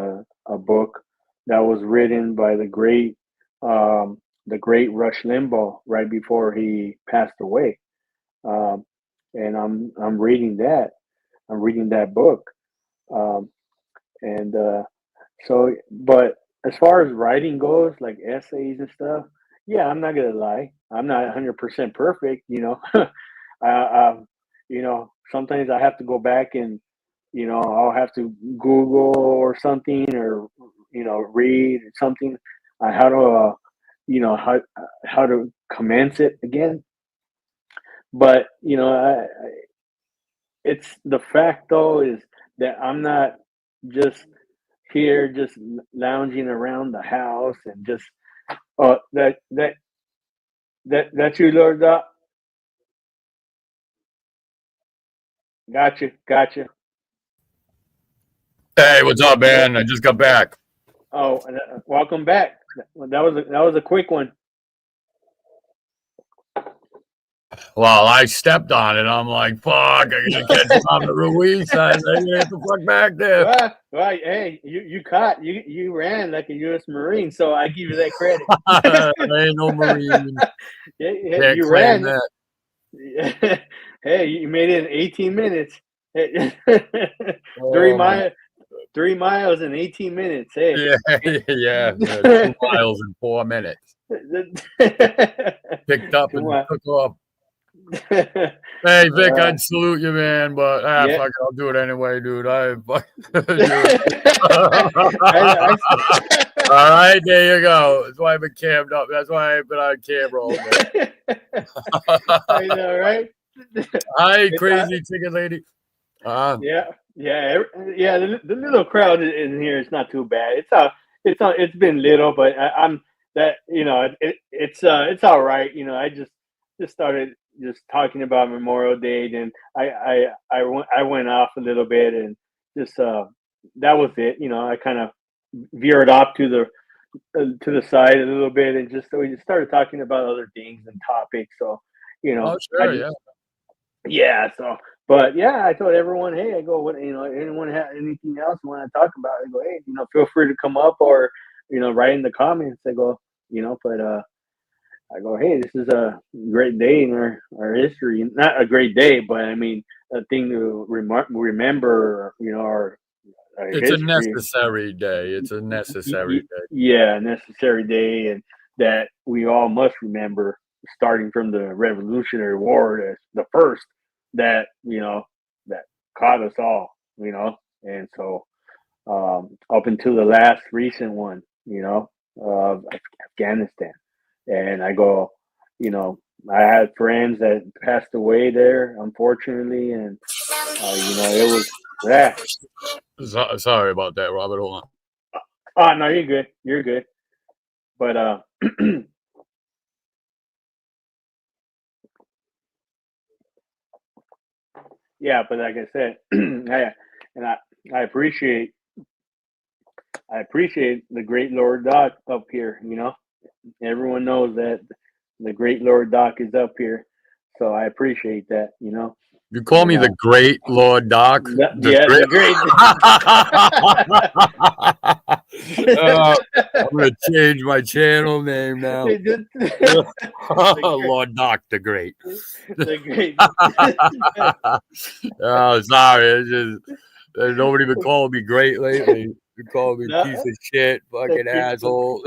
a book that was written by the great Rush Limbaugh right before he passed away. Um, and I'm reading that. I'm reading that book. Um, and but as far as writing goes, like essays and stuff, yeah, I'm not gonna lie, I'm not 100% perfect. Um, sometimes I have to go back and I'll have to Google or something, or read something on how to how to commence it again. But it's the fact though is that I'm not just here just lounging around the house and just that's you, Lord. Gotcha. Hey, what's up, man? I just got back. Oh, welcome back. That was a quick one. Well, I stepped on it. I'm like, fuck, I gotta catch him on the Ruiz side. I gotta get the fuck back there. Well, hey, you ran like a U.S. Marine, so I give you that credit. I ain't no Marine. Yeah, Can't you claim ran. that. Hey, you made it in 18 minutes. three Oh my, mile, 3 miles in 18 minutes. Hey. yeah, yeah, 2 miles in 4 minutes. Picked up Come and on. took off. Hey Vic, Uh, I'd salute you, man, but yeah. fuck it, I'll do it anyway, dude. Dude. I, All right, there you go. That's why I've been cammed up. That's why I've been on camera all day. I know, right? Hi, It's crazy ticket lady. yeah, yeah, yeah. The little crowd in here is not too bad. It's been little, but I'm that it's all right. I just started just talking about Memorial Day, and I went off a little bit, and just that was it. I kind of veered off to the side a little bit, and just so we just started talking about other things and topics. So, Oh, I sure, just yeah. yeah. So, but yeah, I told everyone, hey, I go, what anyone have anything else you want to talk about? I go, hey, feel free to come up or write in the comments. I go, but I go, hey, this is a great day in our history. Not a great day, but I mean a thing to remember. Our It's a history. necessary day. It's a necessary day. Yeah, necessary day, and that we all must remember, starting from the Revolutionary War, as the first that that caught us all, and so up until the last recent one, of Afghanistan, and I go, you know, I had friends that passed away there, unfortunately, and it was yeah. Sorry about that, Robert. Hold on. Oh no, you're good, but yeah, but like I said, and I appreciate the great Lord Doc up here. Everyone knows that the great Lord Doc is up here, so I appreciate that. You call And me the Great Lord Doc? The yeah, Great. the great. I'm gonna change my channel name now. the Lord Doc the Great. great. Oh, sorry. It's just nobody been calling me great lately. Been calling me No, piece of shit, fucking asshole.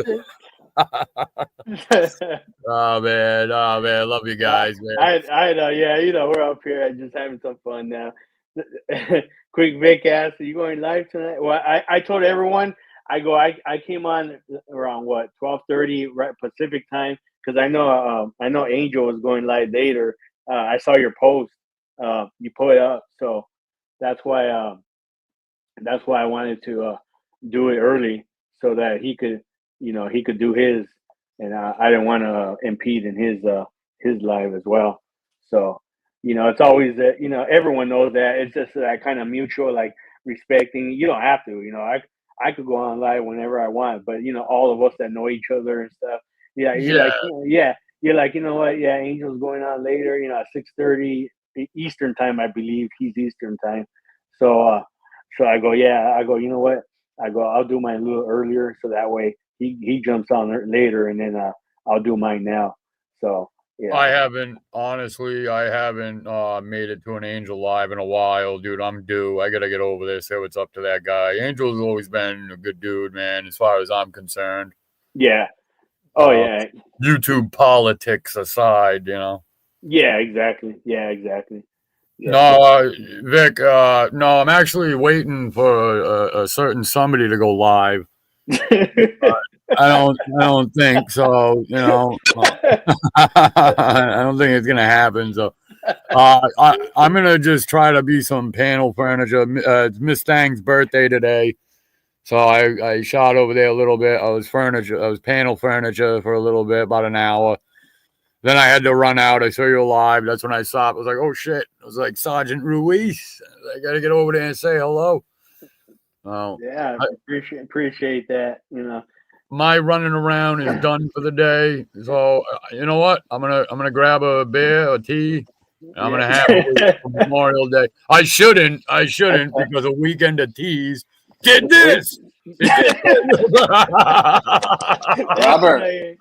Oh man, love you guys, man. I know, yeah, we're up here just having some fun now. Quick Vic asked, "Are you going live tonight?" Well, I told everyone I came on around what 12:30 right Pacific time because I know Angel was going live later. I saw your post, you put it up, so that's why I wanted to do it early so that he could do his, and I didn't want to impede in his live as well. So it's always that everyone knows that it's just that kind of mutual like respecting. You don't have to, I could go on live whenever I want, but all of us that know each other and stuff. Yeah, you're Yeah, like yeah, you're like what? Yeah, Angel's going on later. At 6:30 Eastern time, I believe he's Eastern time. So I go, yeah, I go, you know what? I go, I'll do mine a little earlier so that way he jumps on later, and then I'll do mine now. So yeah, I haven't made it to an Angel live in a while, dude. I'm due. I gotta get over there, say what's up to that guy. Angel's always been a good dude, man, as far as I'm concerned. yeah, oh Uh, yeah, YouTube politics aside, yeah, exactly, yeah, exactly, No, yeah. Vic, no, I'm actually waiting for a certain somebody to go live. I don't think so. I don't think it's gonna happen. So, I'm gonna just try to be some panel furniture. It's Miss Stang's birthday today, so I shot over there a little bit. I was panel furniture for a little bit, about an hour. Then I had to run out. I saw you live. That's when I saw it. I was like, oh shit. I was like, Sergeant Ruiz. I got to get over there and say hello. Yeah, I, appreciate that. my running around is done for the day. So you know what? I'm gonna grab a beer or tea. And I'm Yeah. gonna have it with you for Memorial Day. I shouldn't because a weekend of teas did Wait. this. It did this. That's Robert, annoying.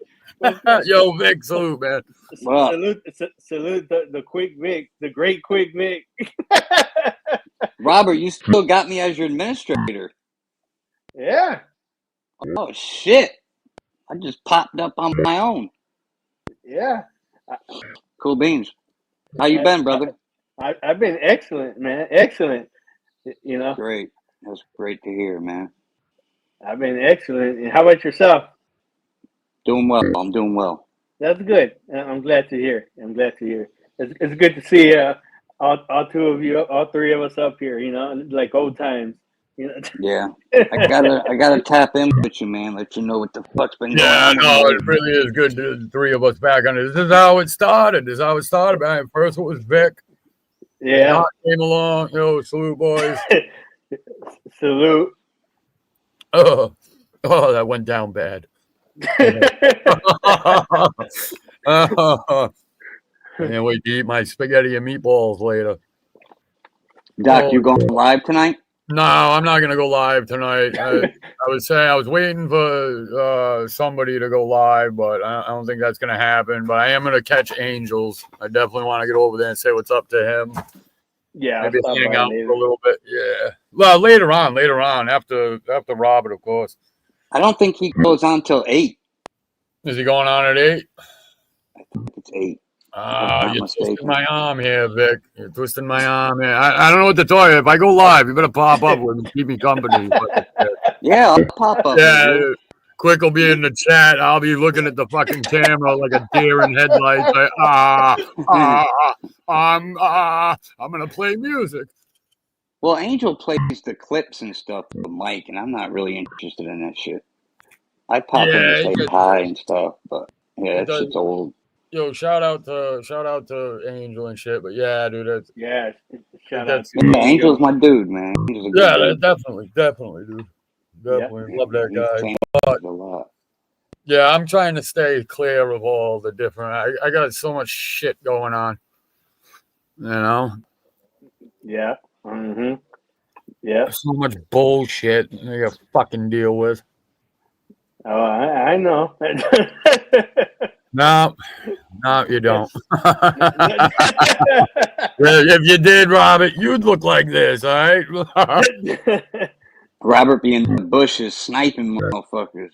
Yo, Vic, salute, man. Well, Salute the quick Vic, the great quick Vic. Robert, you still got me as your administrator. Yeah. Oh shit! I just popped up on my own. Yeah. Cool beans. How you been, brother? I've been excellent, man. Excellent. You know, Great. That's great to hear, man. I've been excellent. And how about yourself? Doing well. I'm doing well. That's good. I'm glad to hear. It's good to see all two of you, all three of us up here. You know, like old times. You know. Yeah. I gotta tap in with you, man. Let you know what the fuck's been going Yeah, on. no, it really is good to the three of us back on this. This is how it started. Man. First it was Vic. Yeah. Doc came along. Yo, salute, boys. Salute. Oh, that went down bad. And wait to eat my spaghetti and meatballs later. Doc, you going live tonight? No, I'm not gonna go live tonight. I was waiting for somebody to go live, but I don't think that's gonna happen. But I am gonna catch Angels. I definitely want to get over there and say what's up to him. Yeah, maybe hang out for a little bit. Yeah, well, later on, after Robert, of course. I don't think he goes on till 8. Is he going on at 8? I think it's 8. You're twisting my arm here, Vic. You're twisting my arm here. I don't know what to tell you. If I go live, you better pop up with me, keep me company. Yeah, I'll pop up. Yeah, Quick will be in the chat. I'll be looking at the fucking camera like a deer in headlights. Like, I'm gonna play music. Well, Angel plays the clips and stuff with Mike, and I'm not really interested in that shit. I pop in to say hi and stuff, but yeah, that shit's old. Yo, shout out to Angel and shit, but yeah, dude, shout out to Angel's my dude, man. He's a good dude. definitely, dude. Definitely love that guy. But, a lot. Yeah, I'm trying to stay clear of all the different. I got so much shit going on, you know. Yeah. Mm-hmm. Yeah. So much bullshit you gotta fucking deal with. Oh, I know. No, you don't. If you did, Robert, you'd look like this, all right? Robert be in the bushes sniping motherfuckers.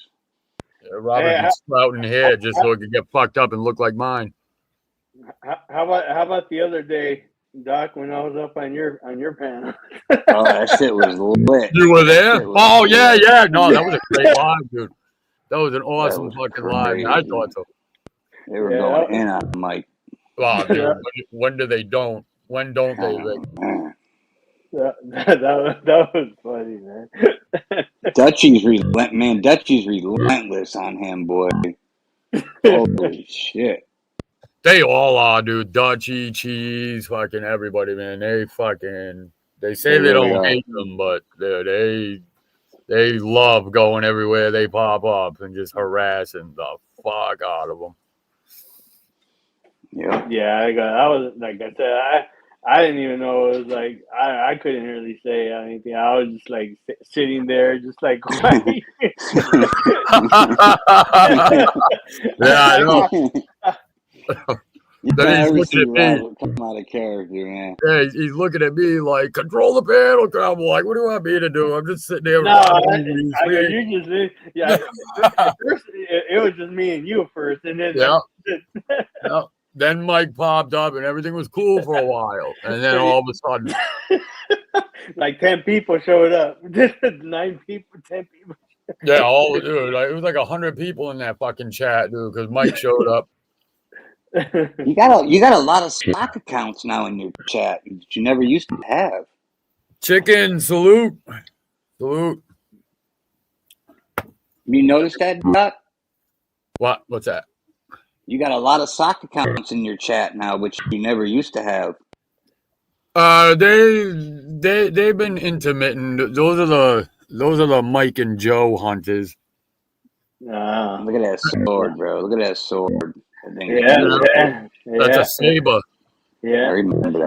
Yeah, Robert be sprouting hair just so it could get fucked up and look like mine. How about the other day, Doc, when I was up on your panel? Oh, that shit was lit. You were there? Oh, yeah. No, that was a great live, dude. That was an awesome fucking live. I thought so. They were going in on Mike. Wow, dude, when do they don't? When don't they? That was funny, man. Dutchie's relentless on him, boy. Holy shit. They all are, dude. Dutchie, Cheese, fucking everybody, man. They say they don't hate them, but they love going everywhere they pop up and just harassing the fuck out of them. Yeah. I was like I said, I didn't even know it was like I couldn't really say anything. I was just like sitting there, just like quiet. Yeah, I know. Then he's looking at me. Come out of character, man. Yeah, he's looking at me like, control the panel. I'm like, what do you want me to do? I'm just sitting there. No, yeah. At first, it was just me and you first, and then Then Mike popped up, and everything was cool for a while, and then all of a sudden, like 10 people showed up. 9 people, 10 people. Yeah, dude, it was like 100 people in that fucking chat, dude, because Mike showed up. You got a lot of stock accounts now in your chat that you never used to have. Chicken, salute. You noticed that, Doc? What's that? You got a lot of sock accounts in your chat now, which you never used to have. They've been intermittent. Those are the Mike and Joe hunters. Look at that sword, bro. Look at that sword. That's a saber. Yeah, I remember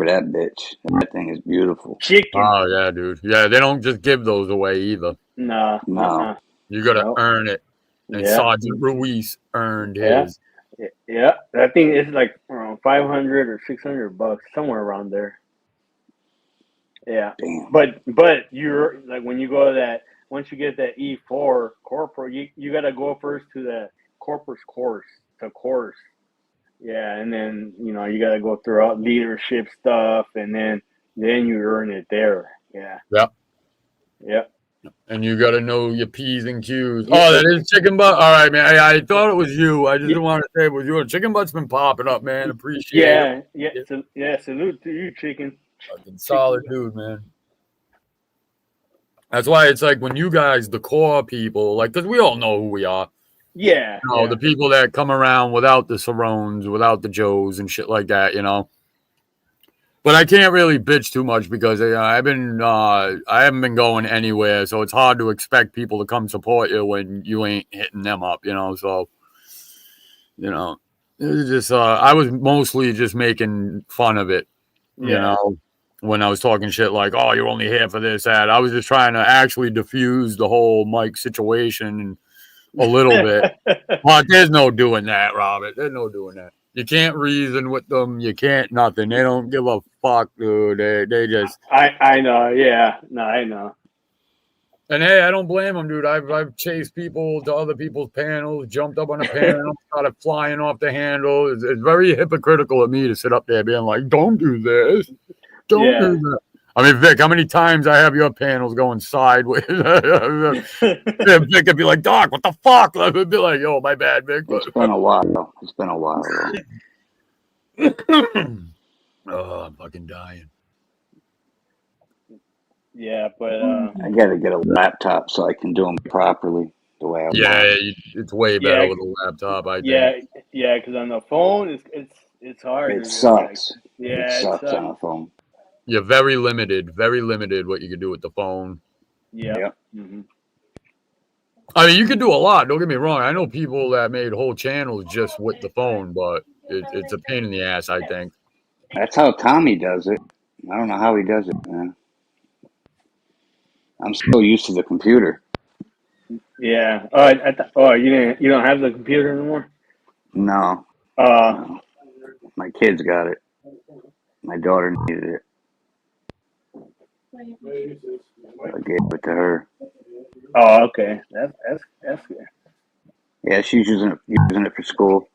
that bitch. That thing is beautiful. Chicken. Oh yeah, dude. Yeah, they don't just give those away either. No. You got to Yep. earn it. And Yeah. Sergeant Ruiz earned Yeah. his. Yeah. I think it's like around 500 or $600, somewhere around there. Yeah. Damn. But you're like when you go to that, once you get that E4 corporal, you got to go first to the corporate course, Yeah, and then you got to go through all leadership stuff, and then you earn it there. Yeah. Yep. Yep. And you got to know your P's and Q's. Yeah. Oh, that is chicken butt. All right, man. I thought it was you. I just Yeah. didn't want to say it was you. Chicken butt's been popping up, man. Appreciate it. Yeah. Salute to you, chicken. Fucking solid dude, man. That's why it's like when you guys, the core people, like, because we all know who we are. Yeah. You know, the people that come around without the Sarones, without the Joes and shit like that, you know. But I can't really bitch too much because I haven't been going anywhere, so it's hard to expect people to come support you when you ain't hitting them up, you know. So, you know, it was just I was mostly just making fun of it, you know, when I was talking shit like, "Oh, you're only here for this, that." I was just trying to actually diffuse the whole Mike situation a little bit. But there's no doing that, Robert. There's no doing that. You can't reason with them. You can't nothing. They don't give a fuck, dude. They just. I know. Yeah. No, I know. And hey, I don't blame them, dude. I've chased people to other people's panels, jumped up on a panel, started flying off the handle. It's very hypocritical of me to sit up there being like, "Don't do this, don't do that." I mean, Vic, how many times I have your panels going sideways? Vic would be like, "Doc, what the fuck?" I would be like, "Yo, my bad, Vic." It's been a while. It's been a while. Oh, I'm fucking dying. Yeah, but I got to get a laptop so I can do them properly the way I want. Yeah, it's way better with a laptop. I think. Yeah, because on the phone it's hard. It sucks. Like, it sucks on a phone. You're very limited what you can do with the phone. Yeah. Mm-hmm. I mean, you can do a lot. Don't get me wrong. I know people that made whole channels just with the phone, but it's a pain in the ass, I think. That's how Tommy does it. I don't know how he does it, man. I'm so used to the computer. Yeah. You don't have the computer anymore? No. No. My kids got it. My daughter needed it. I gave it to her. Oh, okay. That's good. Yeah, she's using it for school.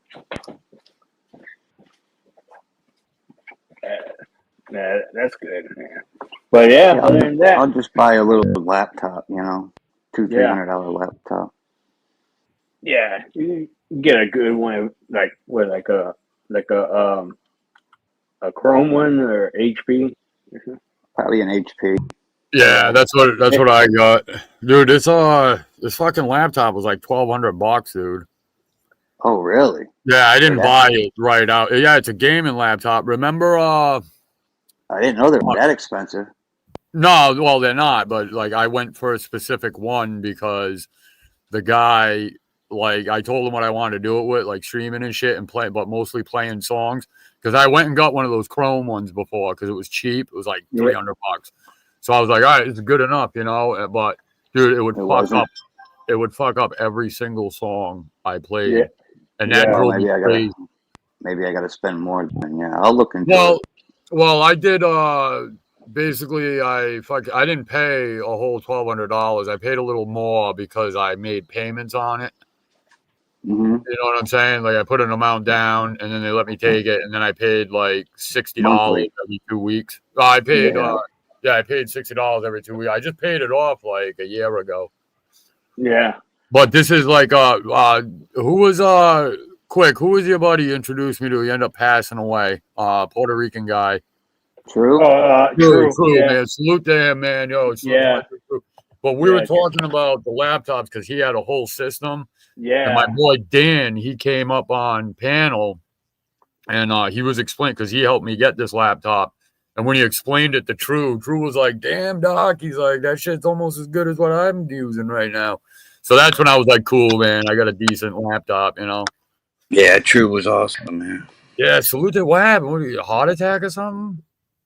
That's good, man. But yeah, other than that, I'll just buy a little laptop, you know, $200-$300 laptop. Yeah, you get a good one, like a Chrome one or HP. Probably an HP. Yeah, that's what I got, dude. This fucking laptop was like $1,200, dude. Oh, really? Yeah, I didn't buy it right out. Yeah, it's a gaming laptop. Remember? I didn't know they were that expensive. No, well, they're not. But like, I went for a specific one because the guy, like, I told him what I wanted to do it with, like streaming and shit, and play, but mostly playing songs. Because I went and got one of those Chrome ones before because it was cheap. It was like $300. So I was like, all right, it's good enough, you know. But dude, it would fuck up. It would fuck up every single song I played. Yeah. And that drove me crazy. Maybe I got to spend more than I'll look into it. Well, I did. Basically, I didn't pay a whole $1,200. I paid a little more because I made payments on it. Mm-hmm. You know what I'm saying? Like I put an amount down, and then they let me take it, and then I paid like $60 every 2 weeks. I paid. I paid $60 every 2 weeks. I just paid it off like a year ago. Yeah. But this is like who was who was your buddy you introduced me to? He ended up passing away. Puerto Rican guy. True. True, man. Salute to him, man. Yo, But we were talking about the laptops because he had a whole system. Yeah. And my boy Dan, he came up on panel and he was explaining because he helped me get this laptop. And when he explained it to True was like, "Damn, Doc." He's like, "That shit's almost as good as what I'm using right now." So that's when I was like, "Cool, man. I got a decent laptop, you know." Yeah, True was awesome, man. Yeah, salute to what happened? What, a heart attack or something?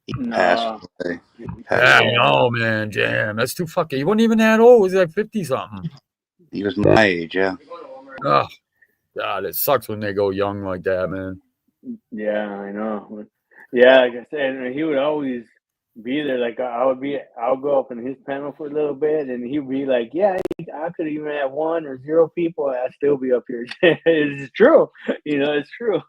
He passed away. Yeah, I know, man. Damn, that's too fucking. He wasn't even that old. He was like 50 something. He was my age, yeah. Oh, God, it sucks when they go young like that, man. Yeah, I know. Yeah, like I said, and he would always be there. Like I'll go up in his panel for a little bit, and he'd be like, "Yeah, I could even have 1 or 0 people, and I'd still be up here." It's true, it's true.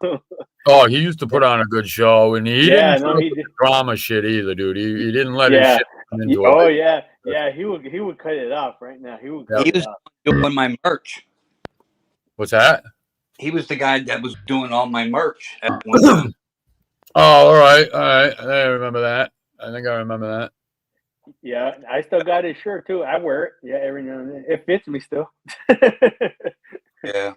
Oh, he used to put on a good show, and he Yeah, didn't put no, up he with did. the drama shit either, dude. He didn't let his Yeah. shit come into it. Oh yeah, yeah. He would cut it off right now. He would cut He it was off. doing my merch. What's that? He was the guy that was doing all my merch at one time. Oh, all right. I remember that. I think I remember that. Yeah, I still got his shirt too. I wear it. Yeah, every now and then. It fits me still. Yeah.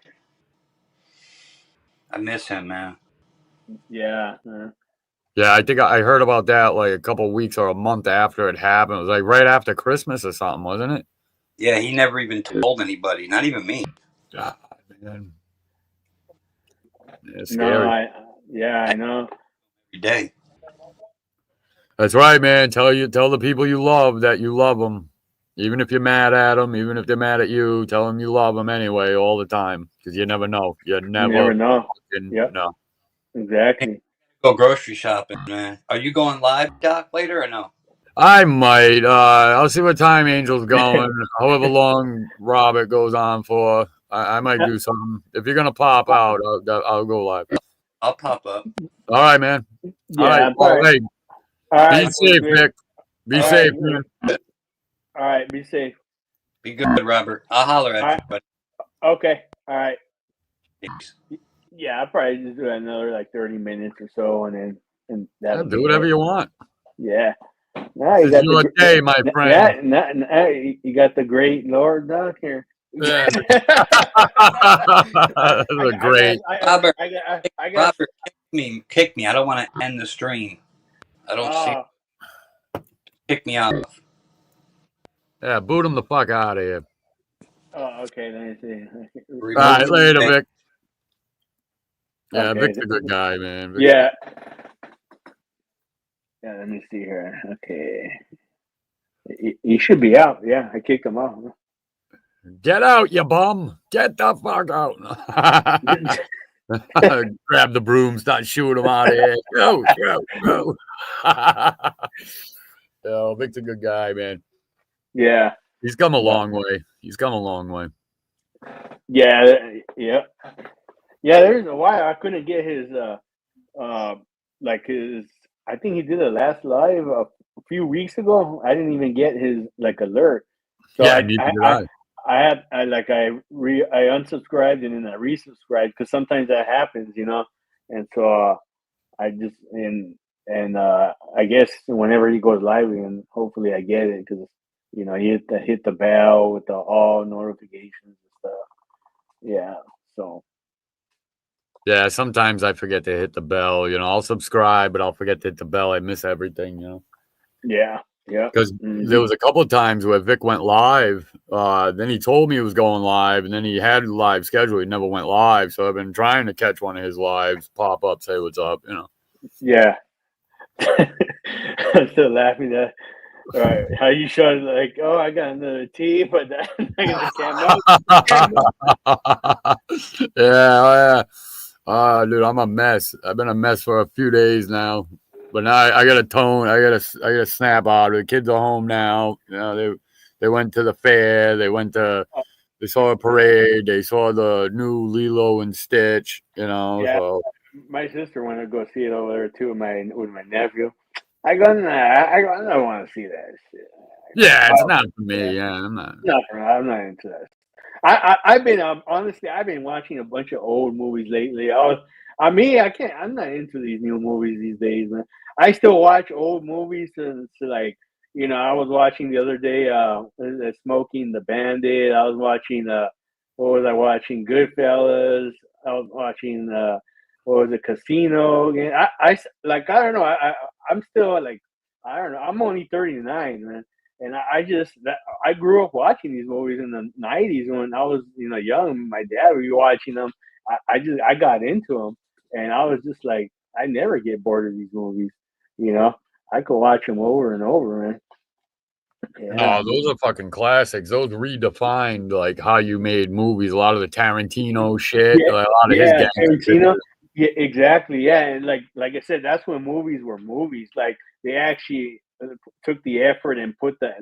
I miss him, man. Yeah. Yeah, I think I heard about that like a couple weeks or a month after it happened. It was like right after Christmas or something, wasn't it? Yeah, he never even told anybody, not even me. God, man. It's No, scary. I know. Every day. That's right, man. Tell the people you love that you love them. Even if you're mad at them, even if they're mad at you, tell them you love them anyway all the time. Because you never know. You You never never know. fucking Yep, know. exactly. Go grocery shopping, man. Are you going live, Doc, later or no? I might. I'll see what time Angel's going. However long Robert goes on for, I might do something. If you're gonna pop out, I'll go live. I'll pop up. All right, man. All Yeah, right. I'm Well, probably. hey, All be right, safe, Vic. Vic. Be All safe, right, man. all right. Be safe. Be good, Robert. I'll holler All at right. you, buddy. Okay. All right. Peace. Yeah, I'll probably just do another like 30 minutes or so, and Yeah, that'll do be whatever it. you want. Yeah. Now This you is got your the day, my friend. you got the great Lord Doc here. Yeah. I, This is great. Robert, I got. Robert, kick me. I don't want to end the stream. I don't see. Oh, Kick me off. Yeah, boot him the fuck out of here. oh, okay. Let me see. All Remove right, me. later, Vic. Yeah, Okay. Vic's a good guy, man. Yeah. Yeah. Let me see here. Okay. He should be out. Yeah, I kicked him off. Get out, you bum. Get the fuck out. Grab the broom, start shooting him out of here. Go, go, go. Yo, Vic's a good guy, man. Yeah. He's come a long way. He's come a long way. Yeah. Yeah. Yeah. There's a while I couldn't get his like his. I think he did a last live a few weeks ago. I didn't even get his like alert. So Yeah, neither did I. I unsubscribed and then I resubscribed because sometimes that happens, and so I just and I guess whenever he goes live again, hopefully I get it because you hit the bell with the all notifications and stuff. Yeah, so Yeah, sometimes I forget to hit the bell. I'll subscribe, but I'll forget to hit the bell. I miss everything. yeah, Because there was a couple of times where Vic went live. Then he told me he was going live, and then he had a live schedule. He never went live. So I've been trying to catch one of his lives, pop up, say what's up. Yeah. I'm still laughing at how you showed like, oh, I got another T, but I can't Yeah, yeah. Dude, I'm a mess. I've been a mess for a few days now. But now I got to tone. I got to snap out. The kids are home now. They went to the fair. They saw a parade. They saw the new Lilo and Stitch. Yeah, So my sister wanted to go see it over there too with my nephew. I don't want to see that shit. yeah, it's not for me. Yeah, I'm not. I'm not into that. I've been honestly, I've been watching a bunch of old movies lately. I can't. I'm not into these new movies these days, man. I still watch old movies to like, I was watching the other day, Smoking the Bandit. I was watching, what was I watching? Goodfellas. I was watching, what was it? Casino. Again. Like, I don't know. I'm still like, I don't know. I'm only 39, man. And I grew up watching these movies in the '90s when I was young. My dad would be watching them. I got into them, and I was just like, I never get bored of these movies. I could watch them over and over, man. Yeah. No, those are fucking classics. Those redefined like how you made movies. A lot of the Tarantino shit, Yeah, like, a lot of his yeah, gangster shit. Tarantino. Yeah, exactly. Yeah, and like I said, that's when movies were movies. Like they actually took the effort and put the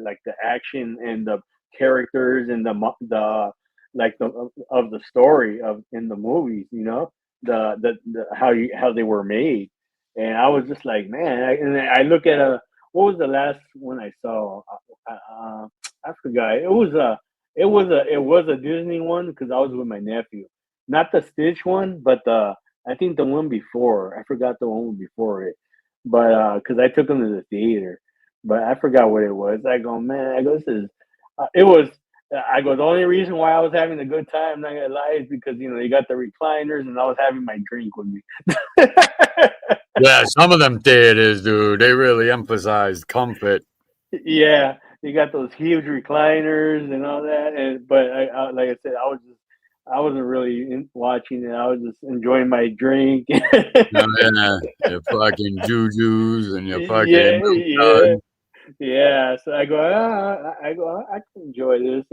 action and the characters and the like the of the story of in the movies. You know the how they were made, and I was just like, man. And I look at what was the last one I saw? I forgot. It was a Disney one because I was with my nephew, not the Stitch one, but I think the one before. I forgot the one before it, but because I took him to the theater, but I forgot what it was. I go, man. I go, this is. It was. I go. The only reason why I was having a good time, not gonna lie, is because you got the recliners and I was having my drink with me. Yeah, some of them theaters, dude, they really emphasized comfort. Yeah, you got those huge recliners and all that. And but like I said, I wasn't really watching it. I was just enjoying my drink. Oh, yeah, your fucking jujus and your fucking Yeah, milk yeah, duds. yeah. So I can enjoy this.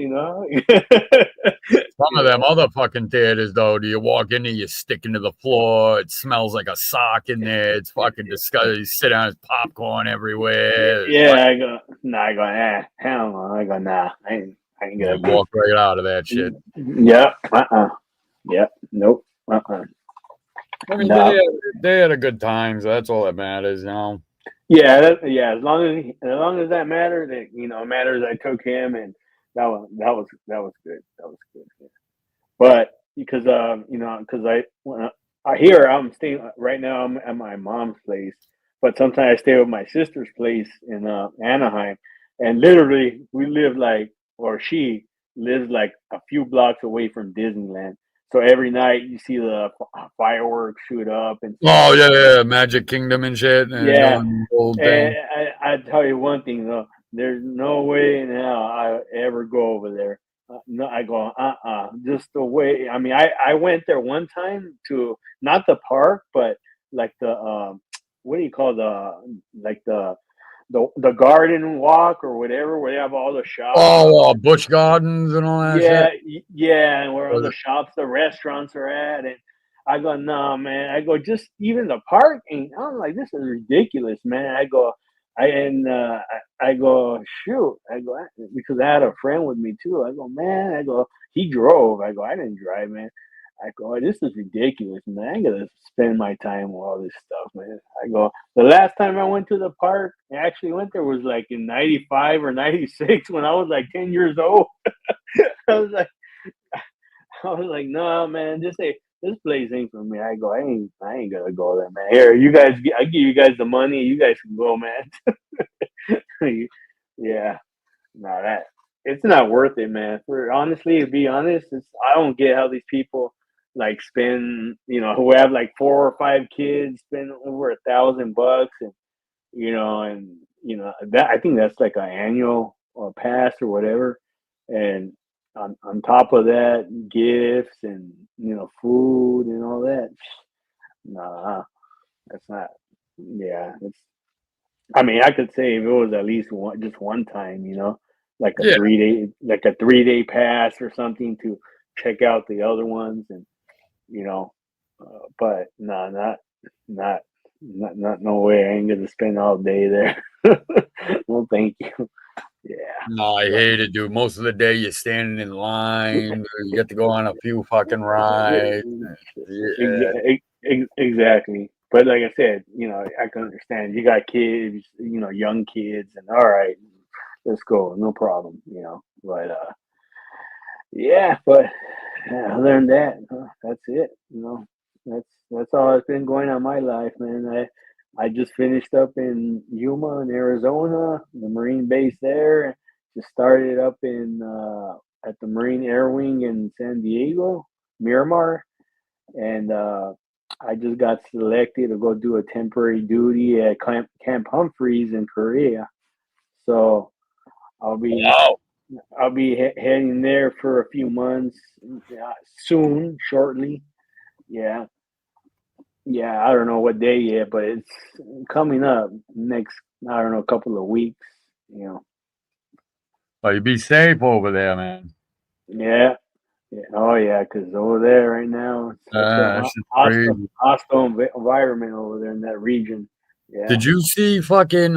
Some of them Yeah, other fucking theaters, though, do you walk in there, you stick into the floor, it smells like a sock in there, it's fucking disgusting. You sit down, there's popcorn everywhere. It's like yeah. I go, hell no. I go, nah, I ain't you gonna. walk right out of that shit. Yep, yep, nope, I mean, no. they had a good time, so that's all that matters, you know. Yeah, yeah. As long as that mattered, it matters. I took him, and that was good. That was good. Yeah. But because because I'm staying right now. I'm at my mom's place, but sometimes I stay with my sister's place in Anaheim, and literally we live or she lives like a few blocks away from Disneyland. So every night you see the fireworks shoot up and Oh, stuff. yeah, yeah, Magic Kingdom and shit, and Yeah, doing the old and thing. I tell you one thing though, there's no way in hell I ever go over there. No, I go, just the way. I mean, I went there one time to not the park, but like what do you call like the garden walk or whatever, where they have all the shops. Oh, Busch Gardens and all that shit. Yeah, and where all Was the it- shops, the restaurants are at, and I go, no, man. I go, just even the park ain't. I'm like, this is ridiculous, man. I go, I go, shoot. I go because I had a friend with me too. I go, man. I go, he drove. I go, I didn't drive, man. I go, this is ridiculous, man. I gotta spend my time with all this stuff, man. I go, the last time I went to the park, I actually went there was like in '95 or '96 when I was like 10 years old. I was like, no, man, this place ain't for me. I go, I ain't gonna go there, man. Here, you guys, I give you guys the money. You guys can go, man. Yeah, no, that it's not worth it, man. For honestly, to be honest, I don't get how these people like spend, who have like 4 or 5 kids, spend over $1,000, and that I think that's like an annual pass or whatever, and on top of that, gifts and food and all that. Nah, that's not. Yeah, it's. I mean, I could say if it was at least just one time, like a Yeah, 3-day pass or something to check out the other ones, and you know, but no, not, not, no way. I ain't gonna spend all day there. Well, thank you. Yeah, no, I but hate it, dude. Most of the day you're standing in line. You get to go on a few fucking rides. Yeah, exactly. But like I said, I can understand. You got kids, young kids, and all right, let's go, no problem. But yeah, but other than that, that's it. That's all that's been going on in my life, man. I just finished up in Yuma in Arizona, the Marine base there. Just started up in at the Marine Air Wing in San Diego, Miramar, and I just got selected to go do a temporary duty at Camp Humphreys in Korea. So I'll be wow. heading there for a few months soon, shortly. Yeah, yeah. I don't know what day yet, but it's coming up next. I don't know, a couple of weeks. You know. But you be safe over there, man. Yeah. Yeah. Oh yeah, because over there right now, it's a That shit's crazy. hostile environment over there in that region. Yeah. Did you see fucking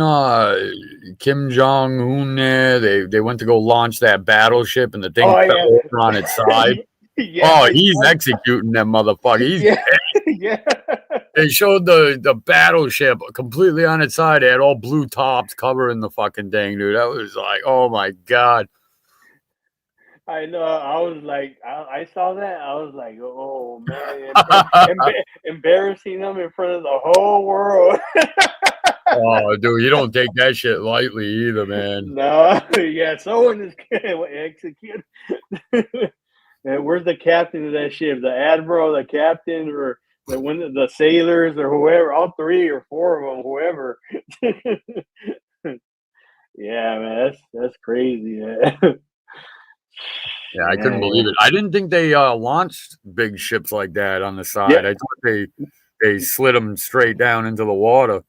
Kim Jong Un there? They went to go launch that battleship and the thing Oh fell yeah. over on its side. Yeah. Oh, I he's saw. executing that motherfucker. He's Yeah. Yeah. They showed the battleship completely on its side. It had all blue tops covering the fucking thing, dude. That was like, oh my god. I know. I was like, I saw that. I was like, oh man, embarrassing them in front of the whole world. Oh, dude, you don't take that shit lightly either, man. No, yeah, someone is gonna execute. And where's the captain of that ship? The admiral, the captain, or the sailors, or whoever? All three or four of them, whoever. Yeah, man, that's crazy. Man. Yeah, I couldn't Yeah, believe it. I didn't think they launched big ships like that on the yeah, side. I thought they slid them straight down into the water.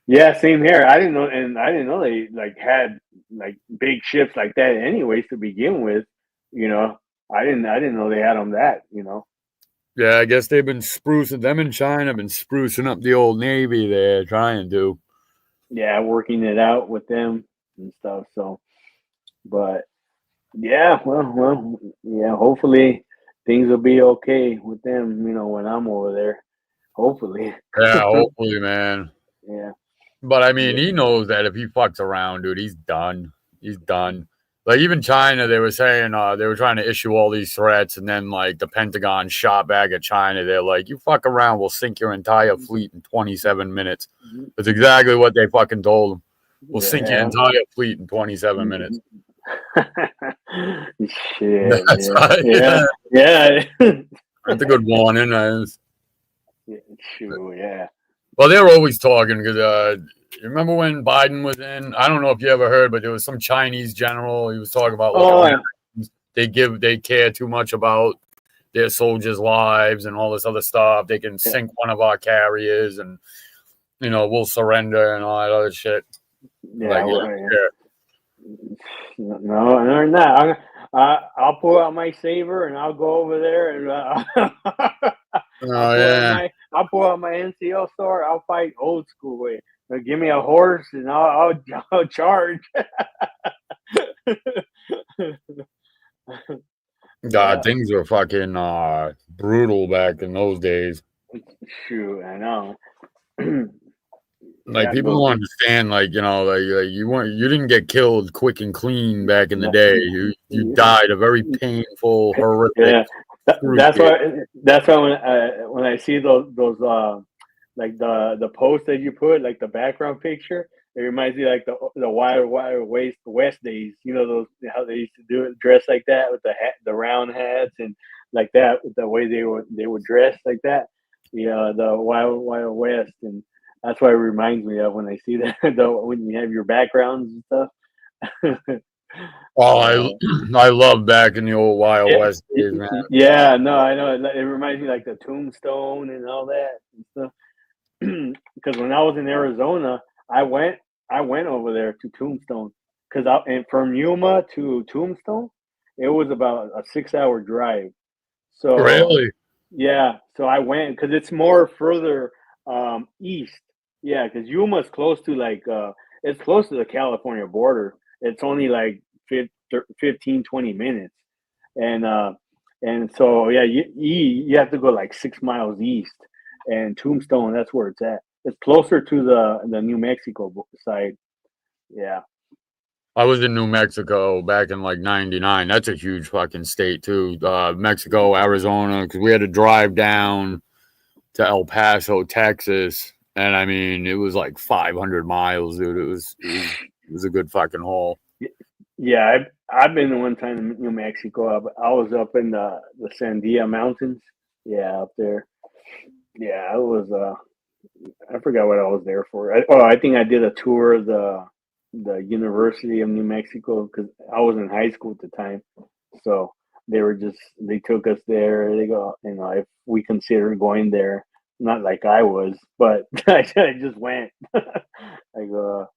yeah. Same here. I didn't know they like had like big ships like that. Anyways, to begin with, you know, I didn't know they had them that. You know. Yeah, I guess they've been sprucing them in China, have been sprucing up the old Navy there, trying to. Yeah, working it out with them and stuff. So, but yeah, yeah. Hopefully, things will be okay with them. You know, when I'm over there. Hopefully. Yeah, hopefully, man. Yeah. But I mean, Yeah. he knows that if he fucks around, dude, he's done. He's done. Like even China, they were saying they were trying to issue all these threats, and then like the Pentagon shot back at China. They're like, "You fuck around, we'll sink your entire fleet in 27 minutes." That's exactly what they fucking told them. We'll sink your Yeah. entire fleet in 27 minutes. Shit. That's Yeah. right. Yeah. Yeah. Yeah. That's a good warning. Yeah, true. Yeah. Well, they're always talking because you remember when Biden was in? I don't know if you ever heard, but there was some Chinese general. He was talking about like Oh, Americans, they care too much about their soldiers' lives and all this other stuff. They can yeah. sink one of our carriers and we'll surrender and all that other shit. Yeah. Like, No, no, not. I'll pull out my saber and I'll go over there and oh yeah. I'll pull out my NCO sword. I'll fight old school way. Give me a horse and I'll charge. God, Yeah, things were fucking brutal back in those days. shoot, I know. Like Yeah, people those. don't understand, like like you didn't get killed quick and clean back in the No, day. You died a very painful, horrific, yeah, excruciating. that's why when I see those like the post that you put like the background picture, it reminds me like the Wild West days. You know those how they used to do it, dress like that with the round hats and like that the way they would dress like that. Yeah, the Wild West, and that's what it reminds me of when I see that. When you have your backgrounds and stuff. Oh, uh, I love back in the old Wild yeah, West days, man. yeah, no, I know. It reminds me like the Tombstone and all that and stuff. Because when I was in Arizona, I went I went over there to Tombstone because and from Yuma to Tombstone, it was about a 6 hour drive. So Really? yeah, so I went because it's more further east. Yeah, because Yuma's close to it's close to the California border. It's only like 15, 20 minutes. And and so yeah, you have to go like 6 miles east. And Tombstone, that's where it's at. It's closer to the New Mexico side. Yeah. I was in New Mexico back in like '99. That's a huge fucking state too. Mexico, Arizona, because we had to drive down to El Paso, Texas, and I mean it was like 500 miles, dude. It was a good fucking haul. Yeah, I've been one time in New Mexico. I was up in the Sandia Mountains. Yeah, up there. Yeah, it was. I forgot what I was there for. I think I did a tour of the University of New Mexico because I was in high school at the time. So they took us there. They go, if we considered going there, not like I was, but I just went. I go,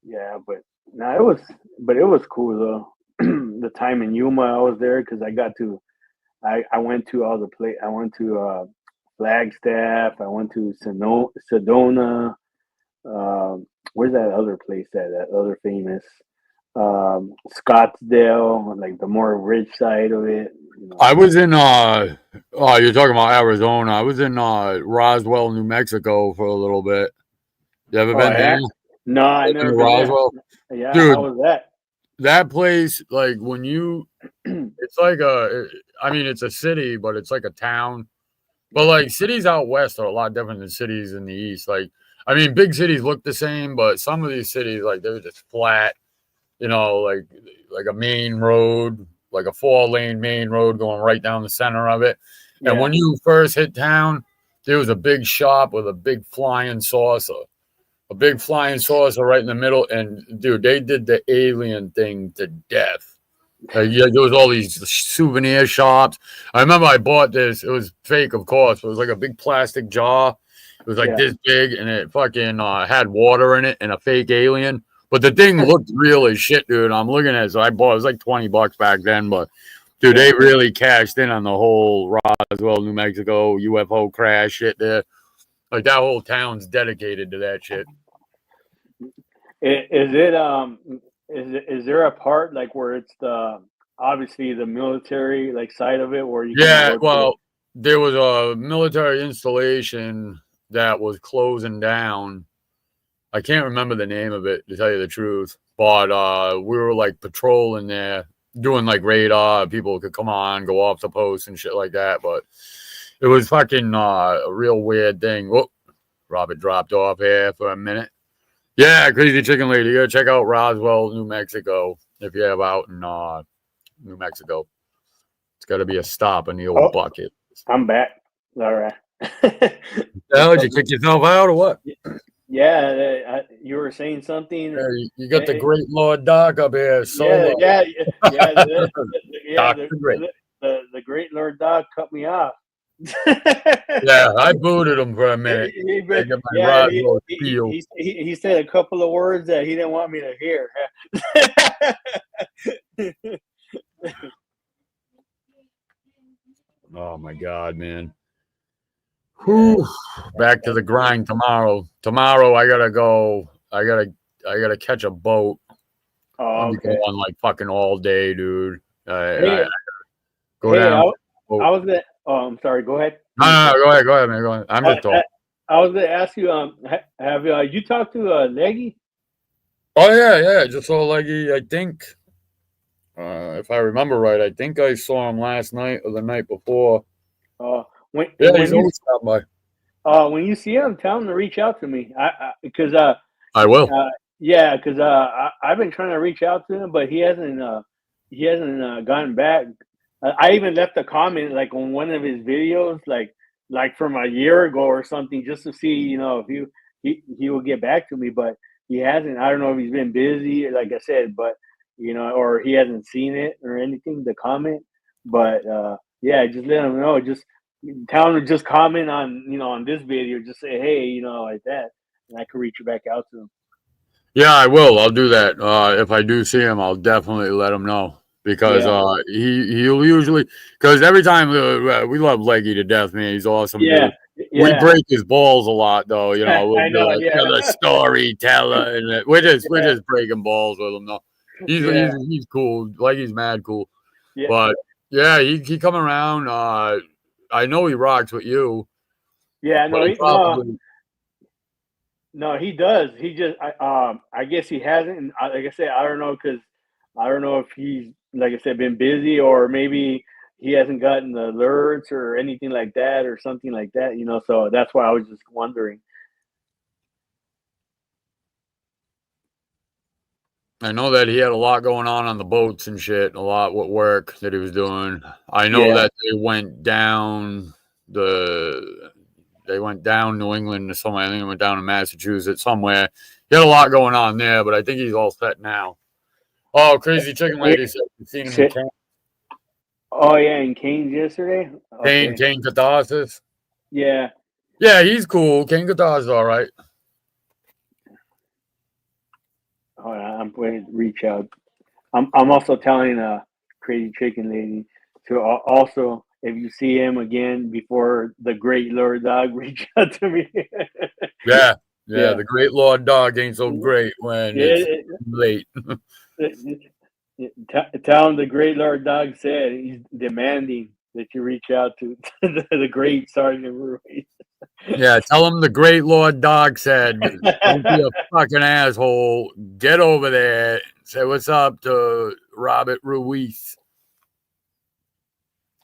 yeah, but no, it was cool though. the time in Yuma I was there because I went to all the I went to Flagstaff. I went to Sedona. Where's that other place that other famous Scottsdale, like the more rich side of it. You know. I was in oh, you're talking about Arizona. I was in Roswell, New Mexico for a little bit. You ever Oh been there? yeah? No, I Been never to been there. Roswell? Yeah, Dude, how was that? that place, like when you it's like I mean it's a city, but it's like a town. But like cities out west are a lot different than cities in the east. Like I mean big cities look the same, but some of these cities like they're just flat, like a main road, like a 4-lane main road going right down the center of it. And Yeah. when you first hit town, there was a big shop with a big flying saucer right in the middle. And dude, they did the alien thing to death. Yeah, there was all these souvenir shops. I remember I bought this. It was fake, of course. But it was like a big plastic jar. It was like Yeah. this big, and it fucking had water in it and a fake alien. But the thing looked real as shit, dude. I'm looking at it, so I bought it. It was like $20 back then, but dude, Yeah. they really cashed in on the whole Roswell, New Mexico UFO crash shit there. Like that whole town's dedicated to that shit. Is it is there a part like where it's the obviously the military like side of it where you can Yeah, go to? well, there was a military installation that was closing down. I can't remember the name of it to tell you the truth, but we were like patrolling there, doing like radar. People could come on, go off the post and shit like that. But it was fucking a real weird thing. Whoop, Robert dropped off here for a minute. Yeah, Crazy Chicken Lady. You gotta check out Roswell, New Mexico, if you're ever out in New Mexico. It's got to be a stop in the old Oh, bucket. I'm back. All right. Hell, did you kick yourself out or what? Yeah, you were saying something. Yeah, you got the great Lord Doc up here solo. Yeah, yeah. Doc the Great. The great Lord Doc cut me off. Yeah, I booted him for a minute. I got my Yeah, Roswell spiel. he said a couple of words that he didn't want me to hear. Oh my God, man. Whew. Back to the grind tomorrow. Tomorrow I gotta go. I gotta catch a boat. I'll be Okay. going like fucking all day, dude. Hey, I go down. I was gonna. Oh, I'm sorry. Go ahead. No, go ahead, man. Go ahead. I'm just talking. I was gonna ask you. Have you talked to Leggy? Oh yeah. Just saw Leggy. I think, if I remember right, I think I saw him last night or the night before. When He's always stopped by. when you see him, tell him to reach out to me. Because I will. yeah, because I've been trying to reach out to him, but he hasn't gotten back. I even left a comment like on one of his videos, like from a year ago or something, just to see if he will get back to me, but he hasn't. I don't know if he's been busy, like I said, but or he hasn't seen it or anything. The comment, but yeah, just let him know. Just tell him to just comment on on this video. Just say hey, like that, and I can reach back out to him. Yeah, I will. I'll do that. If I do see him, I'll definitely let him know because Yeah, he'll usually because every time we love Leggy to death, man. He's awesome, yeah, dude. We yeah. break his balls a lot, though. We'll I be know. like, Yeah, the storyteller, and we're yeah, just breaking balls with him, though. yeah, He's cool. Leggy's mad cool, yeah. but yeah, he come around. I know he rocks with you, Yeah, but no, he probably. no, he does. He just, I guess he hasn't. And like I said, I don't know because I don't know if he's, like I said, been busy or maybe he hasn't gotten the alerts or anything like that or something like that. So that's why I was just wondering. I know that he had a lot going on the boats and shit, a lot with work that he was doing. I know Yeah, that they went down New England to somewhere. I think they went down to Massachusetts somewhere. He had a lot going on there, but I think he's all set now. Oh, Crazy Chicken yeah. Lady said you've seen him in Kane. Oh yeah, in Canes yesterday. Okay. Kane Catharsis. Yeah. Yeah, he's cool. Kane Catharsis, all right. Hold on, I'm going to reach out. I'm also telling Crazy Chicken Lady to also, if you see him again before the Great Lord Dog, reach out to me. Yeah, Yeah. the great Lord Dog ain't so great when Yeah, it's late. tell him the Great Lord Dog said he's demanding that you reach out to the Great Sergeant Roy. Yeah, tell him the great Lord Dog said, don't be a fucking asshole. Get over there. Say what's up to Robert Ruiz.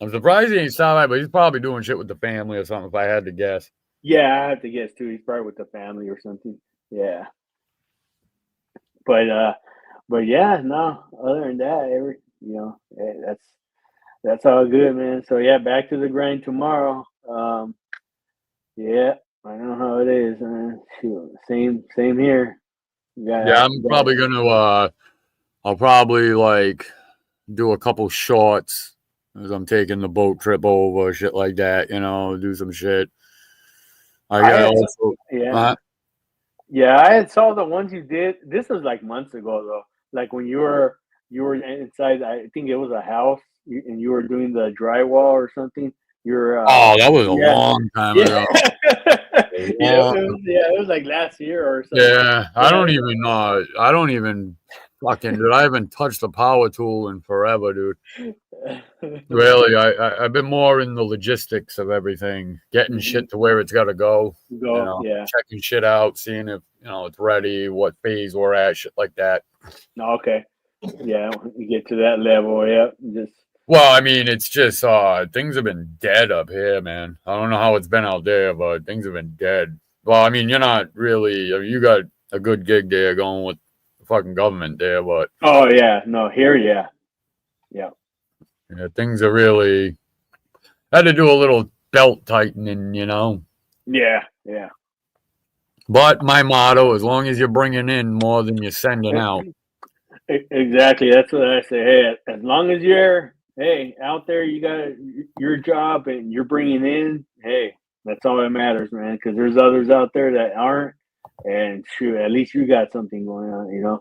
I'm surprised he ain't stopped by, but he's probably doing shit with the family or something, if I had to guess. Yeah, I have to guess too. He's probably with the family or something. Yeah. But yeah, no. Other than that, that's all good, man. So yeah, back to the grind tomorrow. Yeah, I know how it is, man. Shoot, same here. Yeah, I'm probably gonna I'll probably like do a couple shorts as I'm taking the boat trip over, shit like that, do some shit. I also yeah. Yeah, I had saw the ones you did. This was like months ago though. Like when you were inside. I think it was a house, and you were doing the drywall or something. You're oh, that was a yeah, long time yeah, ago. it was like last year or something. Yeah, Yeah. I don't even fucking, dude. I haven't touched a power tool in forever, dude. Really, I've been more in the logistics of everything, getting shit to where it's got to go. Yeah. Checking shit out, seeing if it's ready, what phase we're at, shit like that. Okay. Yeah, you get to that level, yeah. Just Well, I mean, it's just things have been dead up here, man. I don't know how it's been out there, but things have been dead. Well, I mean, you're not really. I mean, you got a good gig there going with the fucking government there, but oh yeah, no, here, yeah. yeah, things are really had to do a little belt tightening, Yeah, yeah. But my motto: as long as you're bringing in more than you're sending out. Exactly. That's what I say. Hey, as long as you're out there, you got your job and you're bringing in. Hey, that's all that matters, man. Because there's others out there that aren't, and shoot, at least you got something going on,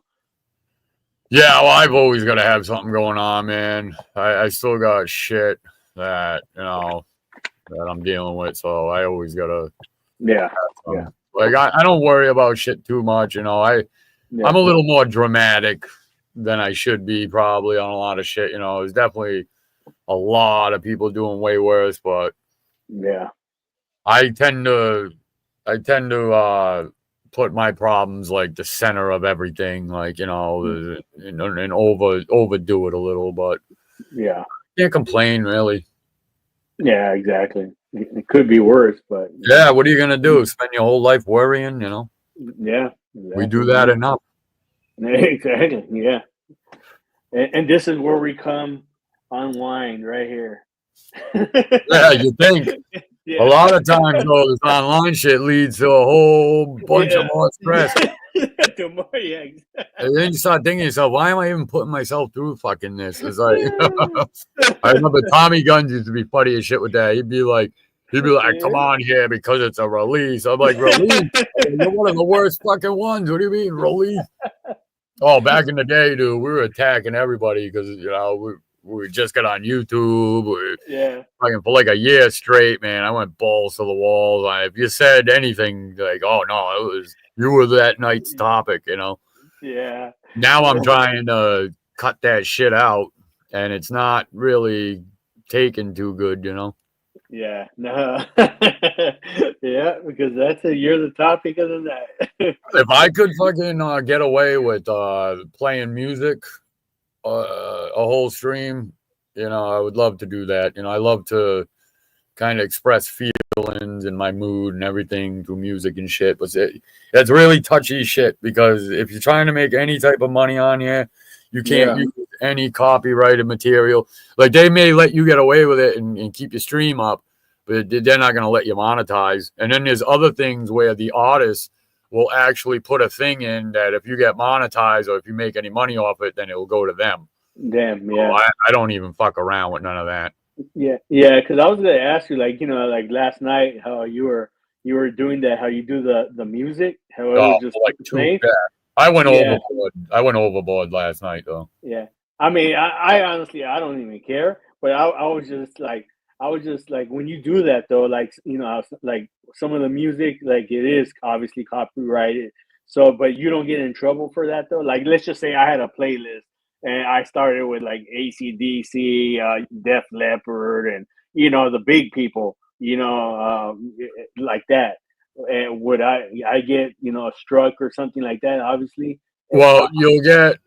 Yeah, well, I've always got to have something going on, man. I still got shit that that I'm dealing with, so I always gotta. Yeah, yeah. Like I don't worry about shit too much, I'm a little more dramatic than I should be probably on a lot of shit. There's definitely a lot of people doing way worse, but yeah, I tend to put my problems like the center of everything, like and overdo it a little, but yeah, can't complain really. yeah. Exactly. It could be worse, but Yeah, what are you gonna do? Spend your whole life worrying? yeah, We do that enough. exactly. Yeah, and this is where we come unwind right here. Yeah, you think. Yeah. A lot of times, though, this online shit leads to a whole bunch of more stress. Yeah, And then you start thinking to yourself, why am I even putting myself through fucking this? It's like, I remember Tommy Guns used to be funny as shit with that. He'd be like, come on here because it's a release. I'm like, release? You're one of the worst fucking ones. What do you mean, release? Oh, back in the day, dude, we were attacking everybody because, we just got on YouTube. Yeah. Fucking for like a year straight, man. I went balls to the walls. If you said anything like, "Oh no, you were that night's topic," Yeah. Now I'm trying to cut that shit out, and it's not really taken too good, Yeah. No. Yeah, because you're the topic of the night. If I could fucking get away with playing music a whole stream, I would love to do that. I love to kind of express feelings and my mood and everything through music and shit. But it's really touchy shit because if you're trying to make any type of money on here, you can't use any copyrighted material. Like they may let you get away with it and keep your stream up, but they're not going to let you monetize. And then there's other things where the artist will actually put a thing in that if you get monetized or if you make any money off it, then it will go to them. Damn, yeah. So I don't even fuck around with none of that. Yeah, yeah. Because I was gonna ask you, like, like last night, how you were doing that, how you do the music, how it was just like safe. I went overboard. I went overboard last night, though. Yeah, I mean, I honestly, I don't even care. But I was just like, when you do that though, like like some of the music, like it is obviously copyrighted. So, but you don't get in trouble for that though. Like, let's just say I had a playlist and I started with like AC/DC, Def Leppard, and the big people, like that. And would I get struck or something like that? Obviously, if Well, you'll get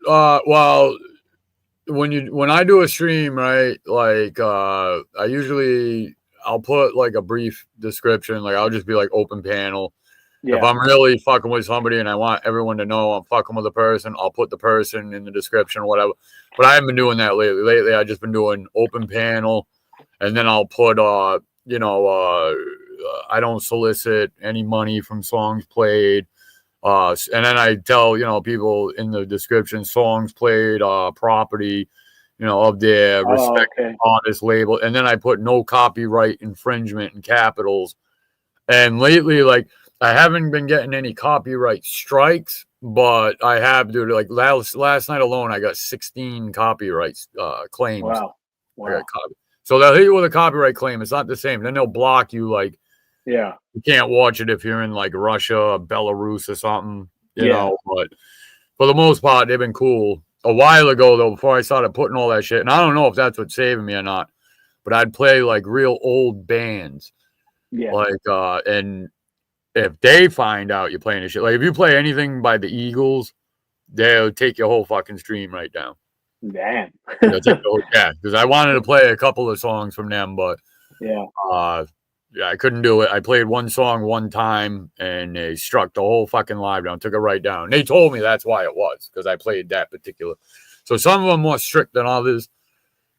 when I do a stream, right? Like I'll put like a brief description, like I'll just be like open panel. If yeah. I'm really fucking with somebody and I want everyone to know I'm fucking with a person, I'll put the person in the description or whatever. But I haven't been doing that lately. Lately I've just been doing open panel, and then I'll put I don't solicit any money from songs played. And then I tell, people in the description, songs played, property, of their Oh, respective okay. artist label. And then I put no copyright infringement in capitals. And lately, like, I haven't been getting any copyright strikes, but I have, dude. Like last night alone, I got 16 copyright claims. Wow. I got so they'll hit you with a copyright claim. It's not the same. Then they'll block you, like, Yeah. you can't watch it if you're in like Russia or Belarus or something, but for the most part, they've been cool. A while ago, though, before I started putting all that shit, and I don't know if that's what's saving me or not, but I'd play like real old bands. Yeah. Like, and if they find out you're playing this shit, like if you play anything by the Eagles, they'll take your whole fucking stream right down. Damn. Yeah, because I wanted to play a couple of songs from them, but yeah, I couldn't do it. I played one song one time, and they struck the whole fucking live down, took it right down. They told me that's why it was, because I played that particular. So some of them more strict than others.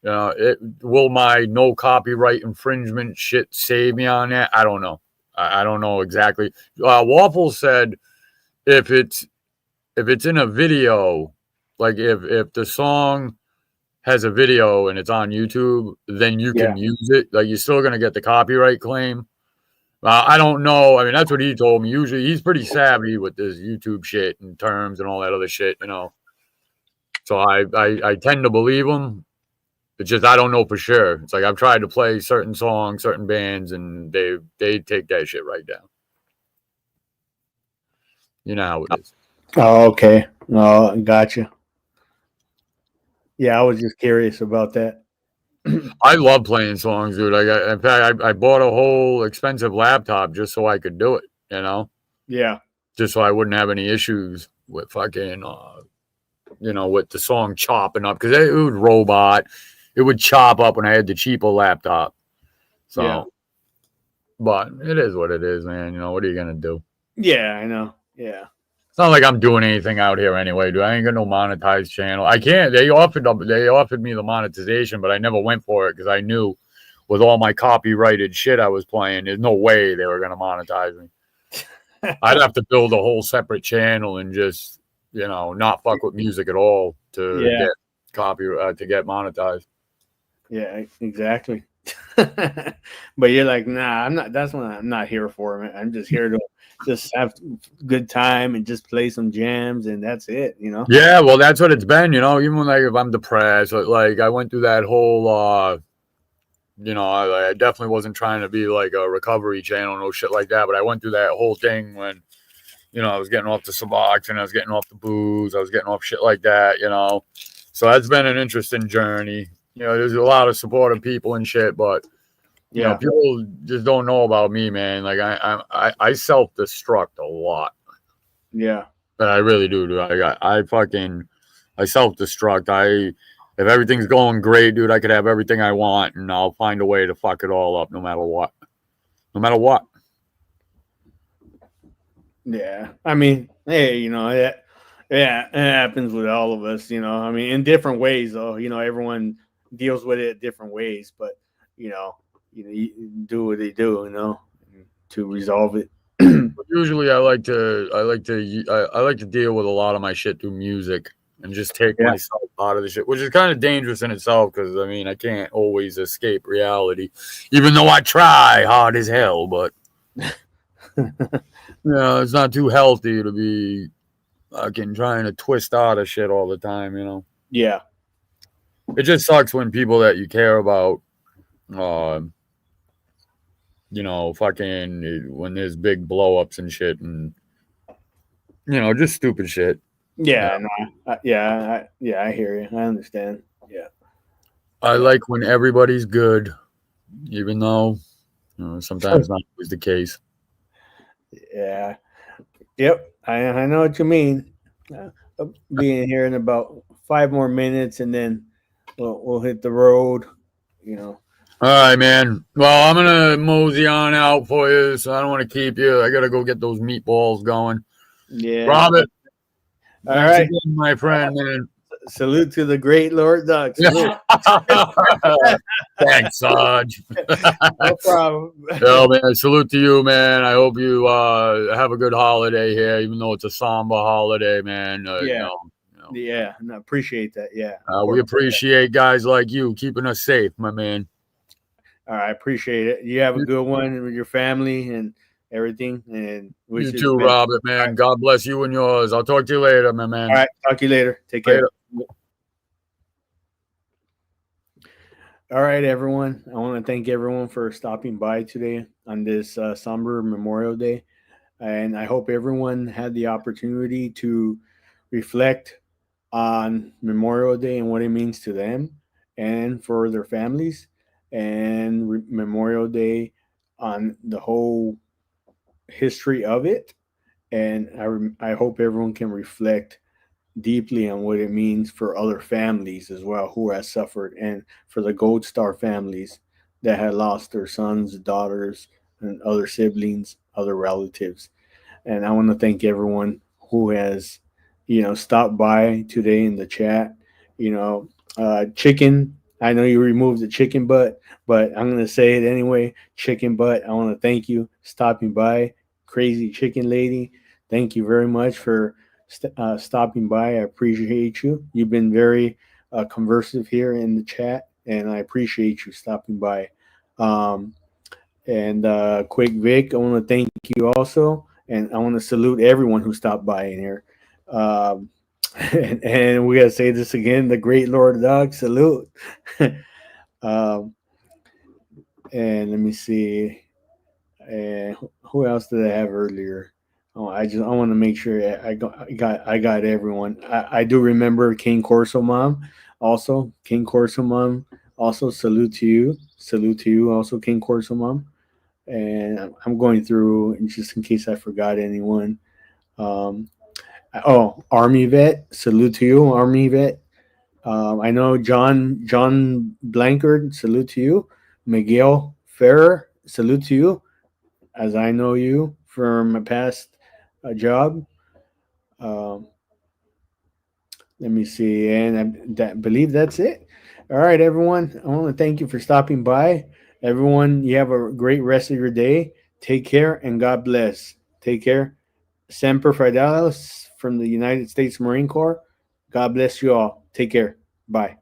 Will my no copyright infringement shit save me on that? I don't know. I don't know exactly. Waffle said if it's in a video, like if the song has a video and it's on YouTube, then you can use it. Like, you're still gonna get the copyright claim. I don't know. I mean, that's what he told me. Usually, he's pretty savvy with this YouTube shit and terms and all that other shit, So I tend to believe him. It's just I don't know for sure. It's like I've tried to play certain songs, certain bands, and they take that shit right down. You know how it is. Oh, okay. Oh, gotcha. Yeah, I was just curious about that. I love playing songs, dude. In fact, I bought a whole expensive laptop just so I could do it. Yeah. Just so I wouldn't have any issues with fucking, with the song chopping up, because it would robot. It would chop up when I had the cheaper laptop. So, but it is what it is, man. What are you gonna do? Yeah, I know. Yeah. It's not like I'm doing anything out here anyway, dude. I ain't got no monetized channel. I can't. They offered me the monetization, but I never went for it because I knew with all my copyrighted shit I was playing, there's no way they were gonna monetize me. I'd have to build a whole separate channel and just, not fuck with music at all to get copyright to get monetized. Yeah, exactly. But you're like, nah, I'm not. That's what I'm not here for, man. I'm just here to just have good time and just play some jams, and that's it, Yeah, well, that's what it's been, even when, like, if I'm depressed, like I went through that whole, I definitely wasn't trying to be like a recovery channel, no shit like that, but I went through that whole thing when, I was getting off the Suboxone, I was getting off the booze, I was getting off shit like that, So that's been an interesting journey. There's a lot of supportive people and shit, but people just don't know about me, man. Like I self-destruct a lot. Yeah. But I really do, dude. I self-destruct. If everything's going great, dude, I could have everything I want, and I'll find a way to fuck it all up, no matter what. No matter what. Yeah. I mean, hey, it happens with all of us, I mean, in different ways, though. Everyone deals with it different ways, but you do what they do, to resolve it. Usually, I like to deal with a lot of my shit through music and just take myself out of the shit, which is kind of dangerous in itself, because I mean, I can't always escape reality, even though I try hard as hell. But it's not too healthy to be fucking trying to twist out of shit all the time, Yeah. it just sucks when people that you care about, fucking when there's big blow ups and shit, and just stupid shit. Yeah, no, I hear you. I understand. Yeah, I like when everybody's good, even though sometimes not always the case. yeah, yep. I know what you mean. I'll be in here in about 5 more minutes, and then we'll hit the road. All right, man. Well, I'm gonna mosey on out for you, so I don't want to keep you. I gotta go get those meatballs going. Yeah. Robert, All thanks right. again, my friend, man. Salute to the great Lord Doug. Salute. Thanks, Sarge. No problem. Yo, man, salute to you, man. I hope you have a good holiday here, even though it's a somber holiday, man. Yeah. Yeah, and I appreciate that. Yeah. We appreciate guys like you keeping us safe, my man. All right, I appreciate it. You have a good one with your family and everything. And You too, Robert, man. Right. God bless you and yours. I'll talk to you later, my man. All right, talk to you later. Take care. Later. All right, everyone. I want to thank everyone for stopping by today on this somber Memorial Day. And I hope everyone had the opportunity to reflect on Memorial Day and what it means to them and for their families, and Memorial Day on the whole history of it. And I hope everyone can reflect deeply on what it means for other families as well who have suffered, and for the Gold Star families that had lost their sons, daughters, and other siblings, other relatives. And I want to thank everyone who has, stopped by today in the chat. Chicken. I know you removed the chicken butt, but I'm gonna say it anyway. Chicken butt. I want to thank you stopping by, Crazy Chicken Lady. Thank you very much for stopping by. I appreciate you. You've been very conversive here in the chat, and I appreciate you stopping by. And Quick Vic, I want to thank you also, and I want to salute everyone who stopped by in here. And we gotta say this again: the great Lord Dog, salute. And let me see, and who else did I have earlier? Oh, I want to make sure I got everyone. I do remember King Corso Mom, also King Corso Mom. Also, salute to you, also King Corso Mom. And I'm going through just in case I forgot anyone. Army vet, salute to you, Army vet. I know John Blankard, salute to you. Miguel Ferrer, salute to you, as I know you from a past job. Um, Let me see, and I believe that's it. All right, everyone. I want to thank you for stopping by. Everyone, you have a great rest of your day. Take care and God bless. Take care. Semper Fidelis from the United States Marine Corps. God bless you all. Take care. Bye.